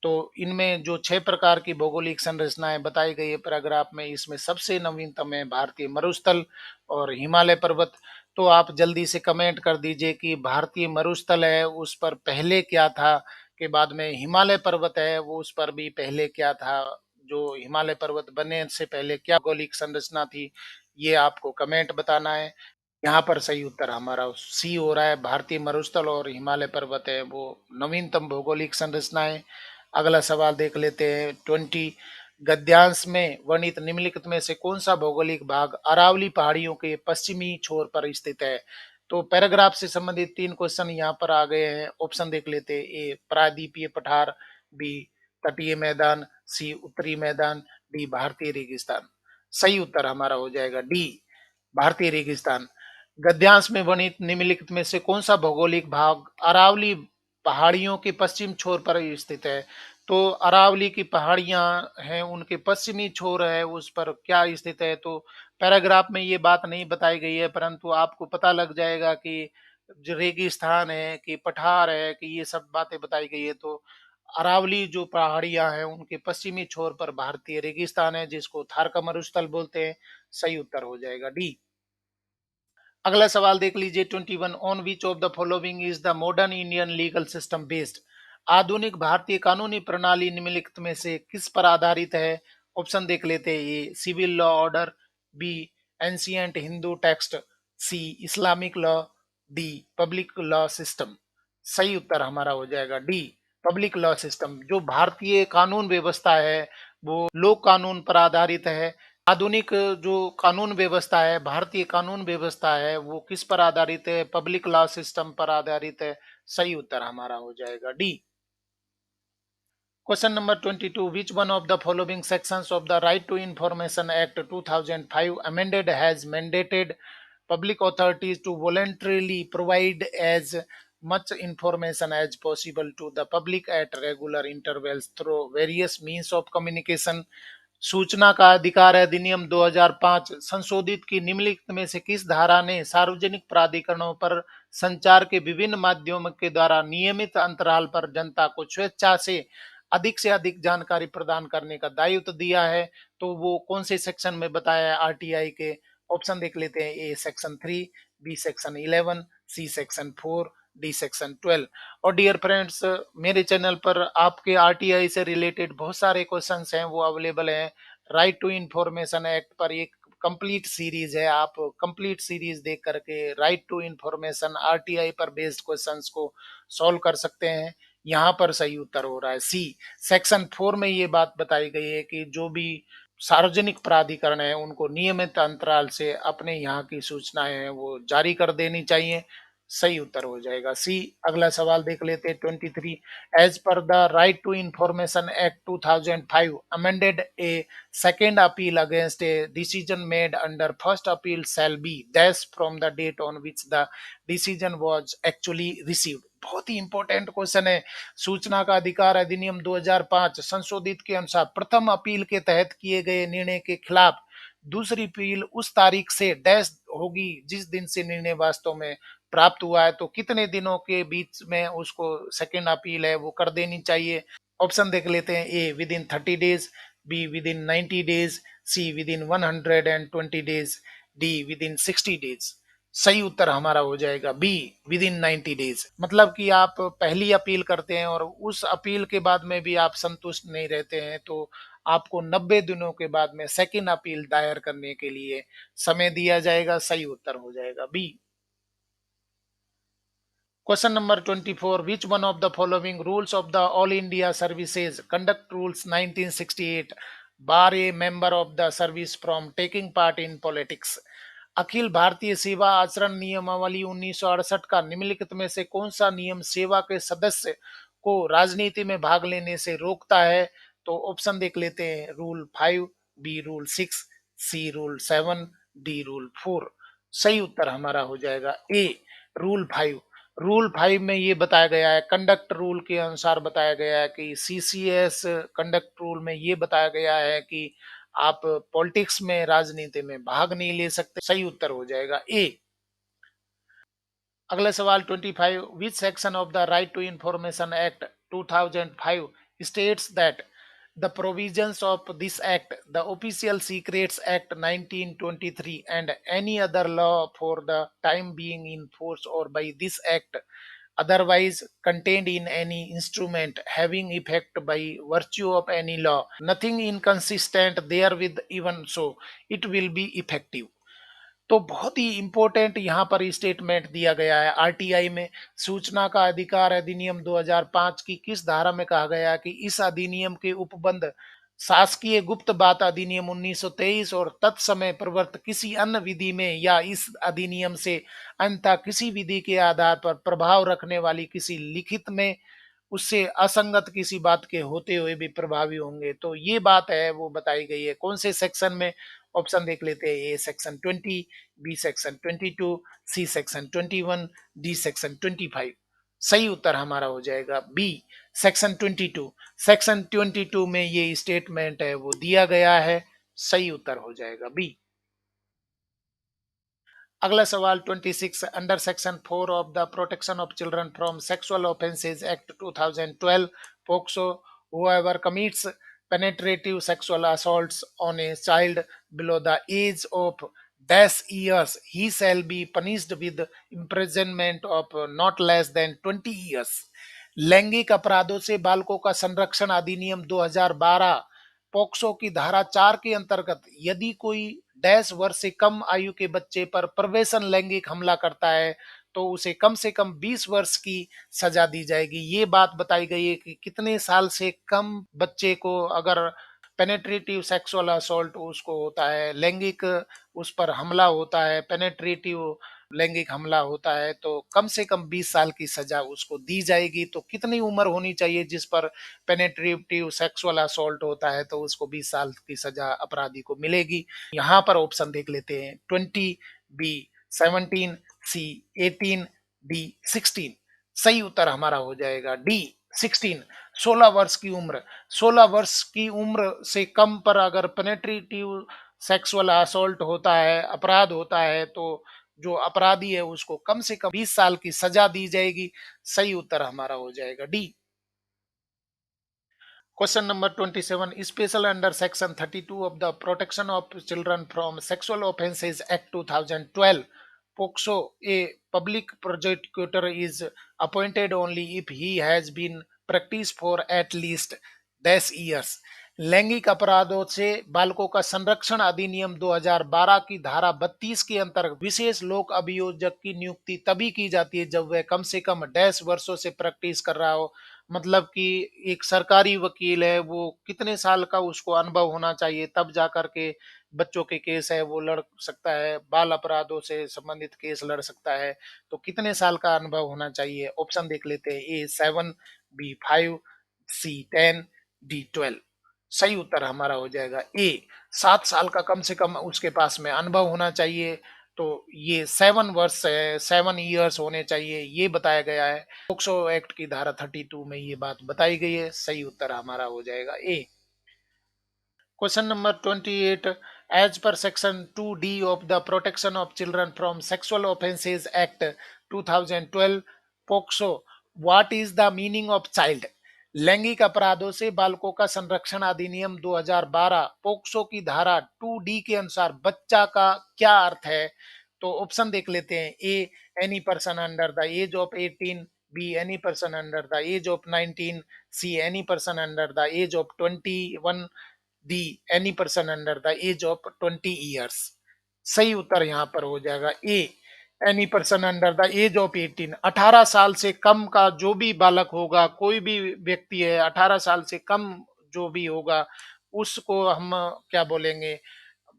तो इनमें जो 6 प्रकार की भौगोलिक संरचनाएं बताई गई है पैराग्राफ में, इसमें सबसे नवीनतम है भारतीय मरुस्थल और हिमालय पर्वत। तो आप जल्दी से कमेंट कर दीजिए कि भारतीय मरुस्थल है उस पर पहले क्या था, के बाद में हिमालय पर्वत है वो उस पर भी पहले क्या था, जो हिमालय पर्वत बनने से पहले क्या भौगोलिक संरचना थी, ये आपको कमेंट बताना है। यहाँ पर सही उत्तर हमारा सी हो रहा है, भारतीय मरुस्थल और हिमालय पर्वत है वो नवीनतम भौगोलिक संरचना है। अगला सवाल देख लेते हैं 20, गद्यांश में वर्णित निम्नलिखित में से कौन सा भौगोलिक भाग अरावली पहाड़ियों के पश्चिमी छोर पर स्थित है? तो पैराग्राफ से संबंधित 3 क्वेश्चन यहाँ पर आ गए हैं। ऑप्शन देख लेते हैं। ए प्रायद्वीपीय पठार, बी तटीय मैदान, सी उत्तरी मैदान, डी भारतीय रेगिस्तान। सही उत्तर हमारा हो जाएगा डी भारतीय रेगिस्तान। गद्यांश में वर्णित निम्नलिखित में से कौन सा भौगोलिक भाग अरावली पहाड़ियों के पश्चिम छोर पर स्थित है? तो अरावली की पहाड़ियां हैं उनके पश्चिमी छोर है उस पर क्या स्थित है? तो पैराग्राफ में ये बात नहीं बताई गई है, परंतु आपको पता लग जाएगा कि जो रेगिस्तान है कि पठार है कि ये सब बातें बताई गई है। तो अरावली जो पहाड़ियां हैं उनके पश्चिमी छोर पर भारतीय रेगिस्तान है जिसको थार का मरुस्थल बोलते हैं। सही उत्तर हो जाएगा डी। अगला सवाल देख लीजिए 21, on which of the following is the modern Indian legal system based? आधुनिक भारतीय कानूनी प्रणाली निम्नलिखित में से किस पर आधारित है? ऑप्शन देख लेते हैं। A civil law order, B ancient Hindu text, C Islamic law, D public law system. सही उत्तर हमारा हो जाएगा डी पब्लिक लॉ सिस्टम। जो भारतीय कानून व्यवस्था है वो लोक कानून पर आधारित है। आधुनिक जो कानून व्यवस्था है, भारतीय कानून व्यवस्था है वो किस पर आधारित है? पब्लिक लॉ सिस्टम पर आधारित है। सही उत्तर हमारा हो जाएगा D. Question number 22, which one of the following sections of the right to information act 2005 amended has mandated public authorities to voluntarily provide as much information as possible to the public at regular intervals through various means of communication? सूचना का अधिकार अधिनियम 2005 संशोधित की निम्नलिखित में से किस धारा ने सार्वजनिक प्राधिकरणों पर संचार के विभिन्न माध्यमों के द्वारा नियमित अंतराल पर जनता को स्वेच्छा से अधिक जानकारी प्रदान करने का दायित्व दिया है? तो वो कौन से सेक्शन में बताया है आरटीआई के? ऑप्शन देख लेते हैं। A section 3, B section 11, C section 4, D section 12। और डियर फ्रेंड्स, मेरे चैनल पर आपके आरटीआई से रिलेटेड बहुत सारे क्वेश्चंस हैं, वो अवेलेबल हैं। राइट टू इंफॉर्मेशन एक्ट पर एक कंप्लीट सीरीज है, आप कंप्लीट सीरीज देख करके राइट टू इंफॉर्मेशन आरटीआई पर बेस्ड क्वेश्चंस को सॉल्व कर सकते हैं। यहाँ पर सही उत्तर हो रहा है सी। सेक्शन 4 में ये बात बताई गई है कि जो भी सार्वजनिक प्राधिकरण है उनको नियमित अंतराल से अपने यहाँ की सूचनाएं हैं वो जारी कर देनी चाहिए। सही उत्तर हो जाएगा सी। अगला सवाल देख लेते हैं 23। As per the right to information act 2005 amended a second appeal against a decision made under first appeal shall be dash from the date on which the decision was actually received. बहुत ही इंपॉर्टेंट क्वेश्चन है। सूचना का अधिकार अधिनियम 2005 संशोधित के अनुसार प्रथम अपील के तहत किए गए निर्णय के खिलाफ दूसरी अपील उस तारीख से डैश होगी जिस दिन से निर्णय वास्तव में प्राप्त हुआ है। तो कितने दिनों के बीच में उसको सेकेंड अपील है वो कर देनी चाहिए। ऑप्शन देख लेते हैं। A within 30 days, B within 90 days, C within 120 days, D within 60 days. सही उत्तर हमारा हो जाएगा बी विद इन 90 डेज। मतलब कि आप पहली अपील करते हैं और उस अपील के बाद में भी आप संतुष्ट नहीं रहते हैं तो आपको 90 दिनों के बाद में सेकेंड अपील दायर करने के लिए समय दिया जाएगा। सही उत्तर हो जाएगा B. Question number 24. Which one of the following rules of the All India Services Conduct Rules 1968 bar a member of the service from taking part in politics? Akhil Bharatiya सेवा आचरण नियमावली 1968 का निम्नलिखित में से कौन सा नियम सेवा के सदस्य को राजनीति में भाग लेने से रोकता है? तो ऑप्शन देख लेते हैं। रूल 5, बी रूल 6, सी रूल 7, डी रूल 4। सही उत्तर हमारा हो जाएगा ए रूल 5। रूल 5 में ये बताया गया है, कंडक्ट रूल के अनुसार बताया गया है कि सीसीएस कंडक्ट रूल में ये बताया गया है कि आप पॉलिटिक्स में राजनीति में भाग नहीं ले सकते। सही उत्तर हो जाएगा ए। अगला सवाल 25। Which section of the right to information act 2005 states that the provisions of this act, the official secrets act 1923 and any other law for the time being in force or by this act otherwise contained in any instrument having effect by virtue of any law, nothing inconsistent therewith, even so it will be effective। तो बहुत ही इंपॉर्टेंट यहाँ पर स्टेटमेंट दिया गया है आरटीआई में। सूचना का अधिकार अधिनियम 2005 की किस धारा में कहा गया है कि इस अधिनियम के उपबंध शासकीय गुप्त बात अधिनियम 1923 और तत्समय प्रवर्त किसी अन्य विधि में या इस अधिनियम से अन्यथा किसी विधि के आधार पर प्रभाव रखने वाली किसी लिखित में उससे असंगत किसी बात के होते हुए भी प्रभावी होंगे। तो ये बात है वो बताई गई है कौन से सेक्शन में। ऑप्शन देख लेते हैं। A section 20, B section 22, C section 21, D section 25। सही उत्तर हमारा हो जाएगा बी सेक्शन 22। सेक्शन 22 में ये स्टेटमेंट है वो दिया गया है। सही उत्तर हो जाएगा बी। अगला सवाल 26। Under section 4 of the protection of children from sexual offences act 2012 POCSO, whoever commits penetrative sexual assaults on a child below the age of dash years he shall be punished with imprisonment of not less than 20 years। लैंगिक अपराधों से बालकों का संरक्षण अधिनियम 2012 पोक्सो की धारा 4 के अंतर्गत यदि कोई डैश वर्ष से कम आयु के बच्चे पर प्रवेशन लैंगिक हमला करता है तो उसे कम से कम 20 वर्ष की सजा दी जाएगी। ये बात बताई गई है कि कितने साल से कम बच्चे को अगर पेनेट्रेटिव सेक्सुअल असॉल्ट उसको होता है, लैंगिक उस पर हमला होता है, पेनेट्रेटिव लैंगिक हमला होता है तो कम से कम 20 साल की सजा उसको दी जाएगी। तो कितनी उम्र होनी चाहिए जिस पर पेनेट्रेटिव सेक्सुअल असॉल्ट होता है तो उसको 20 साल की सजा अपराधी को मिलेगी। यहाँ पर ऑप्शन देख लेते हैं। 20, बी 17, सी 18, डी 16। सही उत्तर हमारा हो जाएगा डी 16। 16 वर्ष की उम्र, 16 वर्ष की उम्र से कम पर अगर पेनेट्रेटिव सेक्सुअल असॉल्ट होता है, अपराध होता है तो जो अपराधी है उसको कम से कम 20 साल की सजा दी जाएगी। सही उत्तर हमारा हो जाएगा D. Question number 27। Special under section 32 of the protection of children from sexual offences act 2012 POCSO, a public prosecutor is appointed only if he has been practice for at least 10 years. लैंगिक अपराधों से बालकों का संरक्षण अधिनियम 2012 की धारा 32 के अंतर्गत विशेष लोक अभियोजक की नियुक्ति तभी की जाती है जब वह कम से कम 10 वर्षों से प्रैक्टिस कर रहा हो। मतलब कि एक सरकारी वकील है, वो कितने साल का उसको अनुभव होना चाहिए, तब जाकर के बच्चों के केस है वो लड़ सकता है, बाल अपराधों से संबंधित केस लड़ सकता है। तो कितने साल का अनुभव होना चाहिए? ऑप्शन देख लेते हैं। ए 7, बी 5, सी 10, डी 12। सही उत्तर हमारा हो जाएगा ए, 7 साल का कम से कम उसके पास में अनुभव होना चाहिए। तो ये 7 वर्ष है, 7 ईयर्स होने चाहिए, ये बताया गया है। पोक्सो एक्ट की धारा 32 में ये बात बताई गई है। सही उत्तर हमारा हो जाएगा ए। Question number 28. As per Section 2D of the Protection of Children from Sexual Offences Act 2012, POCSO, what is the meaning of child? लैंगिक अपराधों से बालकों का संरक्षण अधिनियम 2012 पोक्सो की धारा 2D के अनुसार बच्चा का क्या अर्थ है? तो ऑप्शन देख लेते हैं। A any person under the as of 18, B any person under the as of 19, C any person under the as of 21, D any person under the as of 20 years. सही उत्तर यहाँ पर हो जाएगा A any person under the as of 18। 18 साल से कम का जो भी बालक होगा, कोई भी व्यक्ति है 18 साल से कम जो भी होगा, उसको हम क्या बोलेंगे?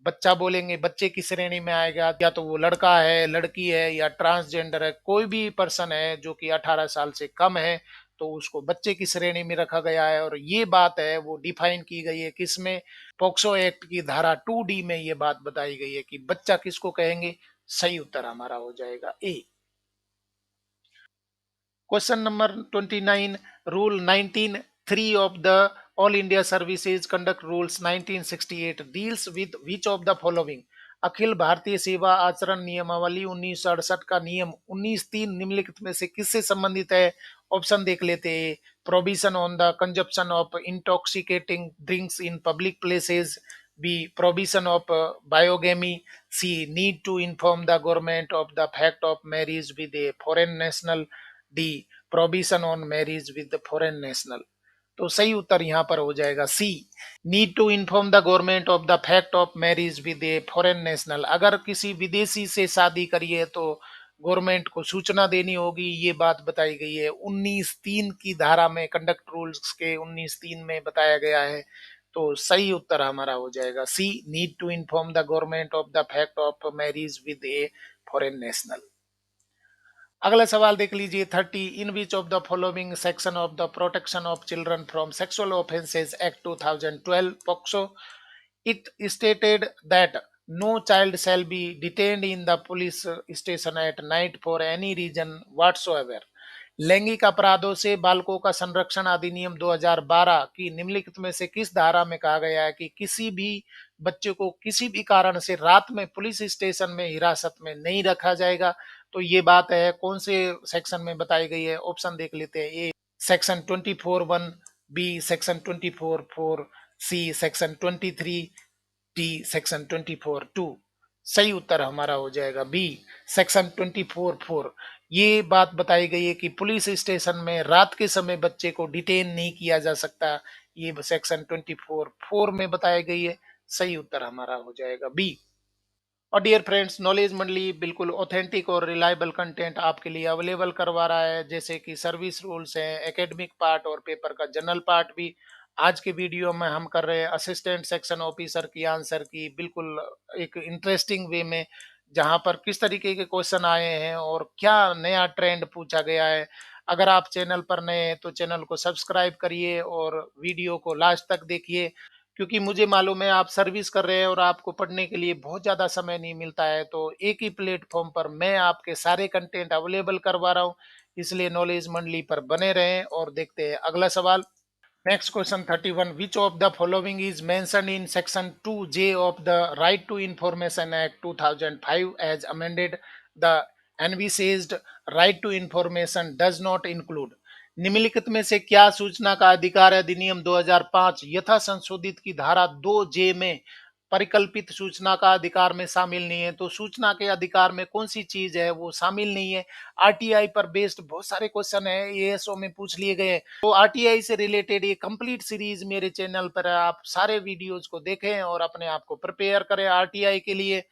बच्चा बोलेंगे। बच्चे की श्रेणी में आएगा, या तो वो लड़का है, लड़की है, या ट्रांसजेंडर है, कोई भी पर्सन है जो कि 18 साल से कम है, तो उसको बच्चे की श्रेणी में रखा गया है। और ये बात है वो डिफाइन की गई है किसमें? पोक्सो एक्ट की धारा 2D में ये बात बताई गई है कि बच्चा किसको कहेंगे। सही उत्तर हमारा हो जाएगा ए। Question number 29. Rule 19(3) of the All India Services Conduct Rules 1968 deals with which of the following? Akhil Bharatiya सेवा आचरण नियमावली 1968 का नियम 19(3) निम्नलिखित में से किससे संबंधित है? ऑप्शन देख लेते हैं। Prohibition on the consumption of intoxicating drinks in public places, B prohibition of bigamy, C need to inform the government of the fact of marriage with a foreign national, D prohibition on marriage with foreign national. तो सही उत्तर यहाँ पर हो जाएगा C need to inform the government of the fact of marriage with a foreign national. अगर किसी विदेशी से शादी करिए तो गवर्नमेंट को सूचना देनी होगी, ये बात बताई गई है 19(3) की धारा में, कंडक्ट रूल्स के 19(3) में बताया गया है। तो सही उत्तर हमारा हो जाएगा C need to inform the government of the fact of marriage with a foreign national. अगला सवाल देख लीजिए 30। In which of the following section of the protection of children from sexual offences act 2012 POCSO it stated that no child shall be detained in the police station at night for any reason whatsoever। लैंगिक अपराधों से बालकों का संरक्षण अधिनियम 2012 की निम्नलिखित में से किस धारा में कहा गया है कि किसी भी बच्चे को किसी भी कारण से रात में पुलिस स्टेशन में हिरासत में नहीं रखा जाएगा? तो ये बात है कौन से सेक्शन में बताई गई है? ऑप्शन देख लेते हैं। A section 24(1), B section 24(4), C section 23, D section 24(2)। सही उत्तर हमारा हो जाएगा बी सेक्शन 24(4)। ये बात बताई गई है कि पुलिस स्टेशन में रात के समय बच्चे को डिटेन नहीं किया जा सकता, ये सेक्शन 24(4) में बताई गई है। सही उत्तर हमारा हो जाएगा बी। और डियर फ्रेंड्स, नॉलेज मंडली बिल्कुल ऑथेंटिक और रिलायबल कंटेंट आपके लिए अवेलेबल करवा रहा है, जैसे कि सर्विस रूल्स हैं, एकेडमिक पार्ट और पेपर का जनरल पार्ट भी। आज के वीडियो में हम कर रहे हैं असिस्टेंट सेक्शन ऑफिसर की आंसर की, बिल्कुल एक इंटरेस्टिंग वे में, जहां पर किस तरीके के क्वेश्चन आए हैं और क्या नया ट्रेंड पूछा गया है। अगर आप चैनल पर नए हैं तो चैनल को सब्सक्राइब करिए और वीडियो को लास्ट तक देखिए, क्योंकि मुझे मालूम है आप सर्विस कर रहे हैं और आपको पढ़ने के लिए बहुत ज़्यादा समय नहीं मिलता है। तो एक ही प्लेटफॉर्म पर मैं आपके सारे कंटेंट अवेलेबल करवा रहा हूँ, इसलिए नॉलेज मंडली पर बने रहें। और देखते हैं अगला सवाल। Next question 31। Which of the following is mentioned in section 2J of the right to information act 2005 as amended? The envisaged right to information does not include. निम्नलिखित में से क्या सूचना का अधिकार अधिनियम 2005 यथा संशोधित की धारा 2J में परिकल्पित सूचना का अधिकार में शामिल नहीं है। तो सूचना के अधिकार में कौन सी चीज है वो शामिल नहीं है। आरटीआई पर बेस्ड बहुत सारे क्वेश्चन है एएसओ में पूछ लिए गए हैं। तो आरटीआई से रिलेटेड ये कंप्लीट सीरीज मेरे चैनल पर है, आप सारे वीडियोज को देखें और अपने आप को प्रिपेयर करें आरटीआई के लिए।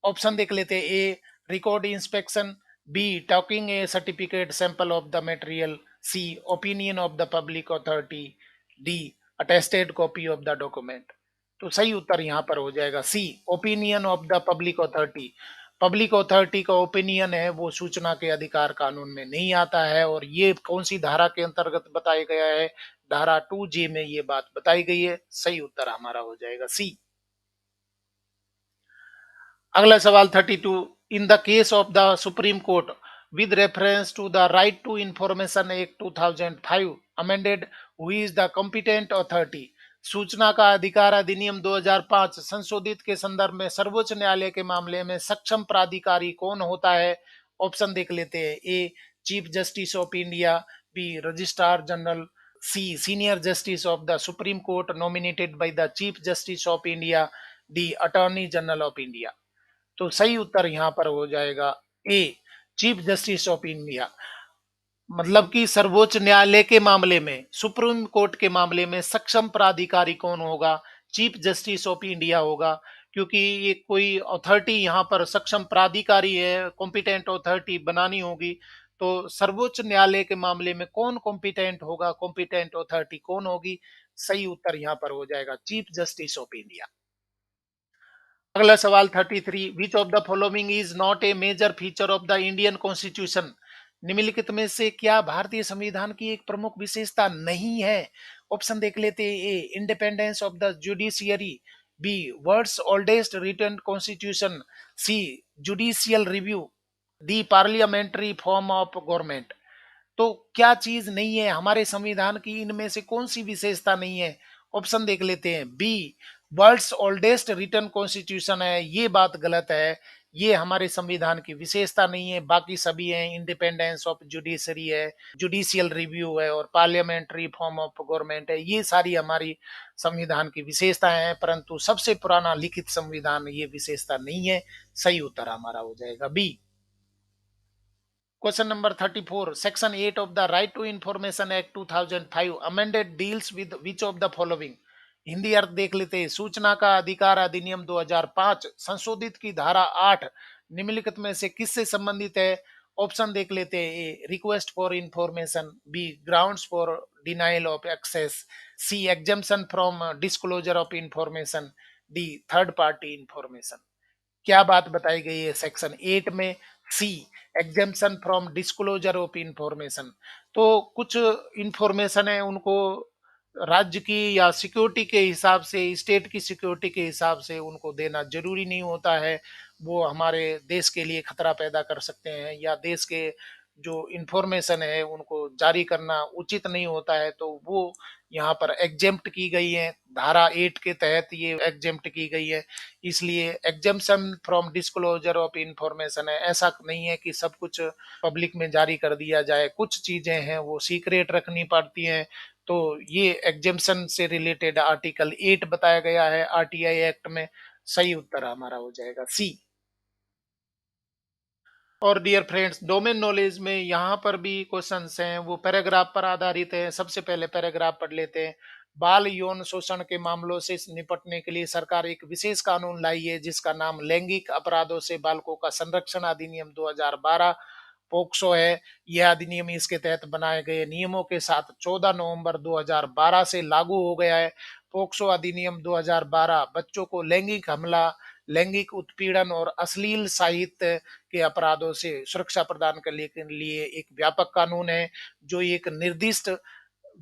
ऑप्शन देख लेते हैं। A record inspection, B talking a certificate sample of the material, C opinion of the public authority, D attested copy of the document. तो सही उत्तर यहाँ पर हो जाएगा C opinion of the public authority. Public authority का ओपिनियन है वो सूचना के अधिकार कानून में नहीं आता है। और ये कौन सी धारा के अंतर्गत बताया गया है, धारा 2J में ये बात बताई गई है। सही उत्तर हमारा हो जाएगा सी। अगला सवाल 32। In the case of the supreme court with reference to the right to information act 2005 amended, who is the competent authority. सूचना का अधिकार अधिनियम 2005 संशोधित के संदर्भ में सर्वोच्च न्यायालय के मामले में सक्षम प्राधिकारी कौन होता है। ऑप्शन देख लेते हैं। A chief justice of India, B registrar general, C senior justice of the supreme court nominated by the chief justice of India, D attorney general of India. तो सही उत्तर यहां पर हो जाएगा A chief justice of India. मतलब कि सर्वोच्च न्यायालय के मामले में, सुप्रीम कोर्ट के मामले में सक्षम प्राधिकारी कौन होगा, चीफ जस्टिस ऑफ इंडिया होगा। क्योंकि ये कोई अथॉरिटी यहाँ पर सक्षम प्राधिकारी है, कॉम्पिटेंट अथॉरिटी बनानी होगी। तो सर्वोच्च न्यायालय के मामले में कौन कॉम्पिटेंट होगा, कॉम्पिटेंट अथॉरिटी कौन होगी। सही उत्तर यहाँ पर हो जाएगा चीफ जस्टिस ऑफ इंडिया। अगला सवाल 33। Which of the following is not a major feature of the Indian constitution. निम्नलिखित में से क्या भारतीय संविधान की एक प्रमुख विशेषता नहीं है। ऑप्शन देख लेते हैं। A independence of the judiciary, B world's oldest written constitution, C judicial review, D parliamentary form of government. तो क्या चीज नहीं है हमारे संविधान की, इनमें से कौन सी विशेषता नहीं है। ऑप्शन देख लेते हैं। B world's oldest written constitution है, ये बात गलत है। ये हमारे संविधान की विशेषता नहीं है, बाकी सभी हैं। इंडिपेंडेंस ऑफ जुडिशरी है, जुडिशियल रिव्यू है और पार्लियामेंट्री फॉर्म ऑफ गवर्नमेंट है, ये सारी हमारी संविधान की विशेषताएं हैं। परंतु सबसे पुराना लिखित संविधान ये विशेषता नहीं है। सही उत्तर हमारा हो जाएगा B. Question number 34। Section 8 of the right to information act 2005 amended deals with which of the following. Hindi अर्थ देख लेते हैं। सूचना का अधिकार अधिनियम 2005 संशोधित की धारा 8 निम्नलिखित में से किससे संबंधित है। ऑप्शन देख लेते हैं। A request for information, B grounds for denial of access, C exemption from disclosure of information, D third party information. क्या बात बताई गई है सेक्शन 8 में। C exemption from disclosure of information. तो कुछ इंफॉर्मेशन है उनको राज्य की या सिक्योरिटी के हिसाब से, स्टेट की सिक्योरिटी के हिसाब से उनको देना जरूरी नहीं होता है। वो हमारे देश के लिए खतरा पैदा कर सकते हैं या देश के जो इंफॉर्मेशन है उनको जारी करना उचित नहीं होता है। तो वो यहाँ पर एग्जेम्प्ट की गई है, धारा 8 के तहत ये एग्जेम्प्ट की गई है। इसलिए exemption from disclosure of information है। ऐसा नहीं है कि सब कुछ पब्लिक में जारी कर दिया जाए, कुछ चीजें हैं वो सीक्रेट रखनी पड़ती हैं। तो ये एग्जेम्पशन से रिलेटेड आर्टिकल 8 बताया गया है आरटीआई एक्ट में। सही उत्तर हमारा हो जाएगा सी। और डियर फ्रेंड्स, डोमेन नॉलेज में यहाँ पर भी क्वेश्चंस हैं, वो पैराग्राफ पर आधारित है। सबसे पहले पैराग्राफ पढ़ लेते हैं। बाल यौन शोषण के मामलों से निपटने के लिए सरकार एक विशेष कानून लाई है जिसका नाम लैंगिक अपराधों से बालकों का संरक्षण अधिनियम 2012 पोक्सो है। यह अधिनियम इसके तहत बनाए गए नियमों के साथ 14 नवंबर 2012 से लागू हो गया है। पोक्सो अधिनियम 2012 बच्चों को लैंगिक हमला, लैंगिक उत्पीड़न और अश्लील साहित्य के अपराधों से सुरक्षा प्रदान करने के लिए एक व्यापक कानून है जो एक निर्दिष्ट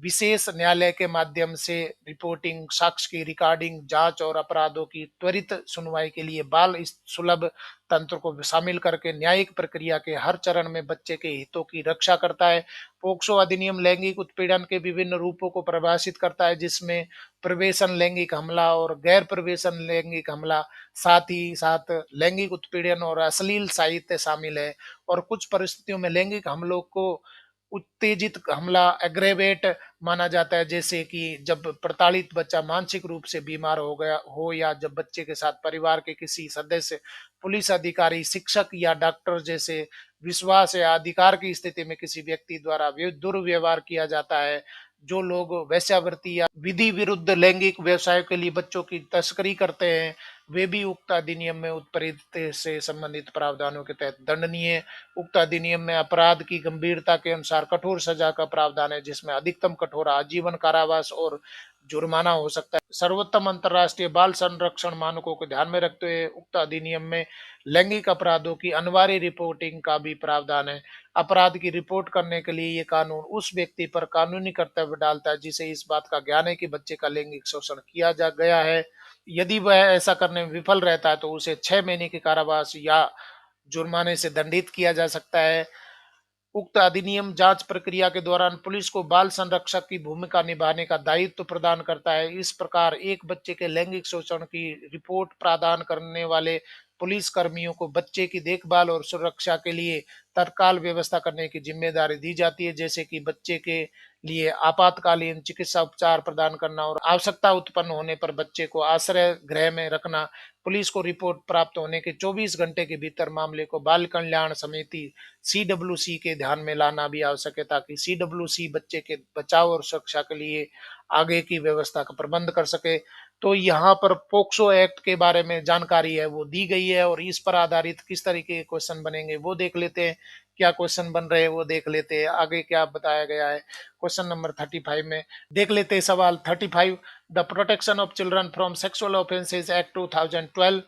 विशेष न्यायालय के माध्यम से रिपोर्टिंग, साक्ष्य की रिकॉर्डिंग, जांच और अपराधों की त्वरित सुनवाई के लिए बाल सुलभ तंत्र को शामिल करके न्यायिक प्रक्रिया के हर चरण में बच्चे के हितों की रक्षा करता है। पोक्सो अधिनियम लैंगिक उत्पीड़न के विभिन्न रूपों को परिभाषित करता है जिसमें प्रवेशन लैंगिक हमला और गैर प्रवेशन लैंगिक हमला, साथ ही साथ लैंगिक उत्पीड़न और अश्लील साहित्य शामिल है। और कुछ परिस्थितियों में लैंगिक हमलों को उत्तेजित हमला एग्रेवेट माना जाता है, जैसे कि जब प्रताड़ित बच्चा मानसिक रूप से बीमार हो गया हो, या जब बच्चे के साथ परिवार के किसी सदस्य, पुलिस अधिकारी, शिक्षक या डॉक्टर जैसे विश्वास या अधिकार की स्थिति में किसी व्यक्ति द्वारा दुर्व्यवहार किया जाता है। जो लोग वेश्यावृत्ति या विधि विरुद्ध लैंगिक व्यवसाय के लिए बच्चों की तस्करी करते हैं, वे भी उक्त अधिनियम में उत्प्रेरित से संबंधित प्रावधानों के तहत दंडनीय है। उक्त अधिनियम में अपराध की गंभीरता के अनुसार कठोर सजा का प्रावधान है, जिसमें अधिकतम कठोर आजीवन कारावास और जुर्माना हो सकता है। सर्वोत्तम अंतर्राष्ट्रीय बाल संरक्षण मानकों को ध्यान में रखते हुए उक्त अधिनियम में लैंगिक अपराधों की अनिवार्य रिपोर्टिंग का भी प्रावधान है। अपराध की रिपोर्ट करने के लिए ये कानून उस व्यक्ति पर कानूनी कर्तव्य डालता है जिसे इस बात का ज्ञान है कि बच्चे का लैंगिक शोषण किया जा गया है। यदि वह ऐसा करने में विफल रहता है तो उसे 6 महीने के कारावास या जुर्माने से दंडित किया जा सकता है। उक्त अधिनियम जांच प्रक्रिया के दौरान पुलिस को बाल संरक्षक की भूमिका निभाने का दायित्व प्रदान करता है। इस प्रकार एक बच्चे के लैंगिक शोषण की रिपोर्ट प्रदान करने वाले पुलिस कर्मियों को बच्चे की देखभाल और सुरक्षा के लिए तत्काल व्यवस्था करने की जिम्मेदारी दी जाती है, जैसे कि बच्चे के लिए आपातकालीन चिकित्सा उपचार प्रदान करना और आवश्यकता उत्पन्न होने पर बच्चे को आश्रय गृह में रखना। पुलिस को रिपोर्ट प्राप्त होने के 24 घंटे के भीतर मामले को बाल कल्याण समिति सीडब्ल्यूसी के ध्यान में लाना भी आवश्यक है, ताकि सीडब्ल्यूसी बच्चे के बचाव और सुरक्षा के लिए आगे की व्यवस्था का प्रबंध कर सके। तो यहाँ पर पोक्सो एक्ट के बारे में जानकारी है वो दी गई है, और इस पर आधारित किस तरीके के क्वेश्चन बनेंगे वो देख लेते हैं। क्या क्वेश्चन बन रहे हैं वो देख लेते हैं। आगे क्या बताया गया है क्वेश्चन नंबर 35 में, देख लेते हैं सवाल 35। The protection of children from sexual offences act 2012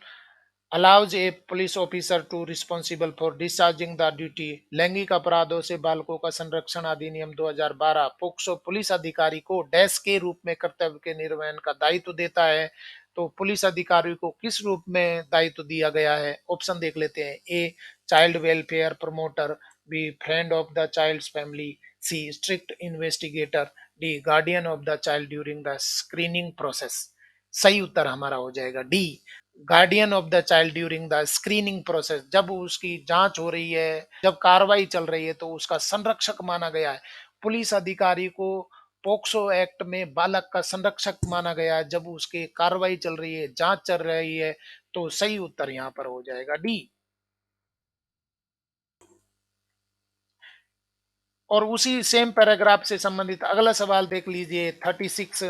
allows a police officer to responsible for discharging the duty। लैंगिक अपराधों से बालकों का संरक्षण अधिनियम 2012 पोक्सो पुलिस अधिकारी को डैश के रूप में कर्तव्य के निर्वहन का दायित्व देता है। तो पुलिस अधिकारी को किस रूप में दायित्व दिया गया है, ऑप्शन देख लेते हैं। A child welfare promoter, B friend of the child's family, C strict investigator, D guardian of the child during the screening process. सही उत्तर हमारा हो जाएगा D, guardian of the child during the screening process. जब उसकी जांच हो रही है, जब कार्रवाई चल रही है, तो उसका संरक्षक माना गया है। पुलिस अधिकारी को पोक्सो एक्ट में बालक का संरक्षक माना गया है जब उसकी कार्रवाई चल रही है, जांच चल रही है। तो सही उत्तर यहाँ पर हो जाएगा डी। और उसी सेम पैराग्राफ से संबंधित अगला सवाल देख लीजिए 36।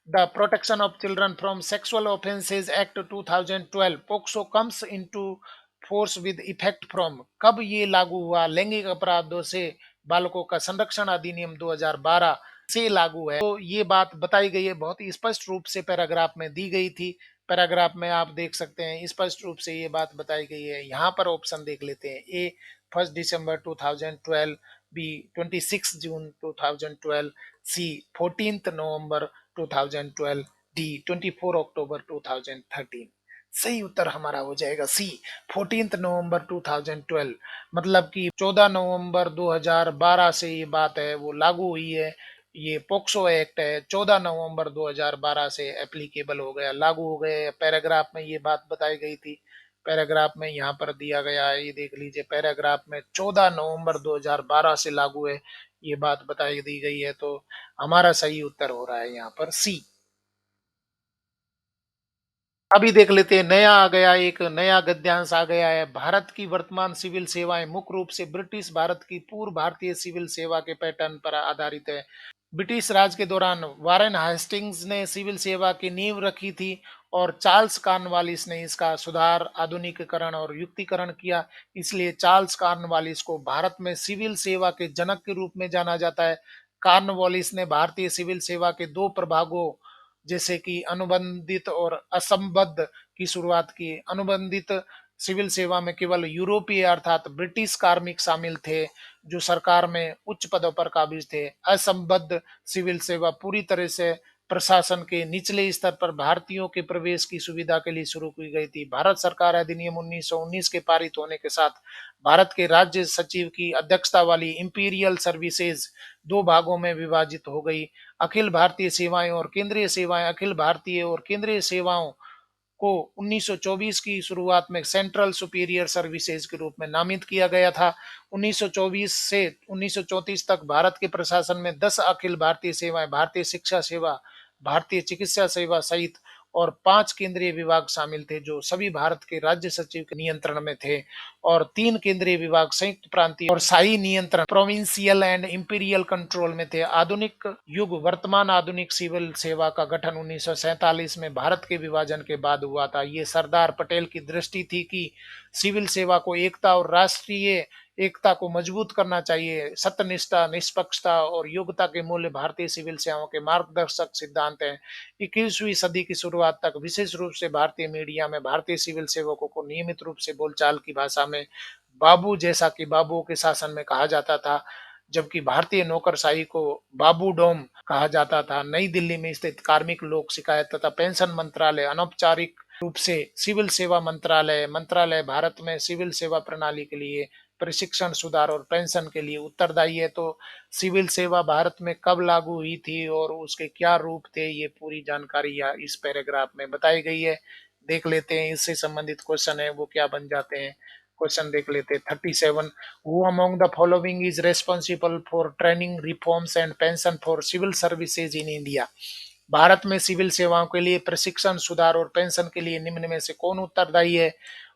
The protection of children from sexual offences act 2012 POCSO comes into force with effect from. कब ये लागू हुआ? लैंगिक अपराधों से बालकों का संरक्षण अधिनियम 2012 से लागू है। तो ये बात बताई गई है, बहुत ही स्पष्ट रूप से पैराग्राफ में दी गई थी। पैराग्राफ में आप देख सकते हैं स्पष्ट रूप से ये बात बताई गई है। यहाँ पर ऑप्शन देख लेते हैं। ए 1 दिसंबर 2012, बी 26 जून 2012, सी 14 नवंबर 2012, डी 24 अक्टूबर 2013। सही उत्तर हमारा हो जाएगा सी 14 नवंबर 2012। मतलब कि 14 नवंबर 2012 से ये बात है वो लागू हुई है। ये पोक्सो एक्ट है 14 नवंबर 2012 से एप्लीकेबल हो गया, लागू हो गए। पैराग्राफ में ये बात बताई गई थी। पैराग्राफ में यहाँ पर दिया गया है, ये देख लीजिए। पैराग्राफ में 14 नवंबर 2012 से लागू है, ये बात बताई दी गई है। तो हमारा सही उत्तर हो रहा है यहाँ पर सी। अभी देख लेते हैं, नया आ गया, एक नया गद्यांश आ गया है। भारत की वर्तमान सिविल सेवाएं मुख्य रूप से ब्रिटिश भारत की पूर्व भारतीय सिविल सेवा के पैटर्न पर आधारित है। ब्रिटिश राज के दौरान वारेन हेस्टिंग्स ने सिविल सेवा की नींव रखी थी, और चार्ल्स कॉर्नवालिस ने इसका सुधार, आधुनिकीकरण और युक्तिकरण किया। इसलिए चार्ल्स कॉर्नवालिस को भारत में सिविल सेवा के जनक के रूप में जाना जाता है। कॉर्नवालिस ने भारतीय सिविल सेवा के दो प्रभागों, जैसे कि अनुबंधित और असंबद्ध की शुरुआत की। अनुबंधित सिविल सेवा में केवल यूरोपीय अर्थात ब्रिटिश कार्मिक शामिल थे जो सरकार में उच्च पदों पर काबिज थे। असंबद्ध सिविल सेवा पूरी तरह से प्रशासन के निचले स्तर पर भारतीयों के प्रवेश की सुविधा के लिए शुरू की गई थी। भारत सरकार अधिनियम 1919 के पारित होने के साथ भारत के राज्य सचिव की अध्यक्षता वाली इंपीरियल सर्विसेज दो भागों में विभाजित हो गई। अखिल भारतीय सेवाएं और केंद्रीय सेवाएं। अखिल भारतीय और केंद्रीय सेवाओं को 1924 की शुरुआत में सेंट्रल सुपीरियर सर्विसेज के रूप में नामित किया गया था। 1924 से 1934 तक भारत के प्रशासन में 10 अखिल भारतीय सेवाएं, भारतीय शिक्षा सेवा, भारतीय चिकित्सा सेवा सहित और 5 केंद्रीय विभाग शामिल थे, जो सभी भारत के राज्य सचिव के नियंत्रण में थे। और 3 केंद्रीय विभाग संयुक्त प्रांतीय और शाही नियंत्रण, प्रोविंशियल एंड इंपीरियल कंट्रोल में थे। आधुनिक युग, वर्तमान आधुनिक सिविल सेवा का गठन 1947 में भारत के विभाजन के बाद हुआ था। ये सरदार पटेल की दृष्टि थी कि सिविल सेवा को एकता और राष्ट्रीय एकता को मजबूत करना चाहिए। सत्यनिष्ठा, निष्पक्षता और योग्यता के मूल्य भारतीय सिविल सेवाओं के मार्गदर्शक सिद्धांत हैं। 21वीं सदी की शुरुआत तक विशेष रूप से भारतीय मीडिया में भारतीय सिविल सेवकों को नियमित रूप से बोलचाल की भाषा में बाबू, जैसा कि बाबुओं के शासन में कहा जाता था, जबकि भारतीय नौकरशाही को बाबू डोम कहा जाता था। नई दिल्ली में स्थित कार्मिक लोक शिकायत तथा पेंशन मंत्रालय अनौपचारिक रूप से सिविल सेवा मंत्रालय मंत्रालय भारत में सिविल सेवा प्रणाली के लिए प्रशिक्षण, सुधार और पेंशन के लिए उत्तरदायी है। तो सिविल सेवा भारत में कब लागू हुई थी और उसके क्या रूप थे, ये पूरी जानकारी इस पैराग्राफ में बताई गई है। देख लेते हैं, इससे संबंधित क्वेश्चन है वो क्या बन जाते हैं। क्वेश्चन देख लेते हैं 37। Who among the following is responsible for training, reforms and pension for civil services in India? भारत में सिविल सेवाओं के लिए प्रशिक्षण, सुधार और पेंशन के लिए निम्न में से कौन उत्तरदायी है?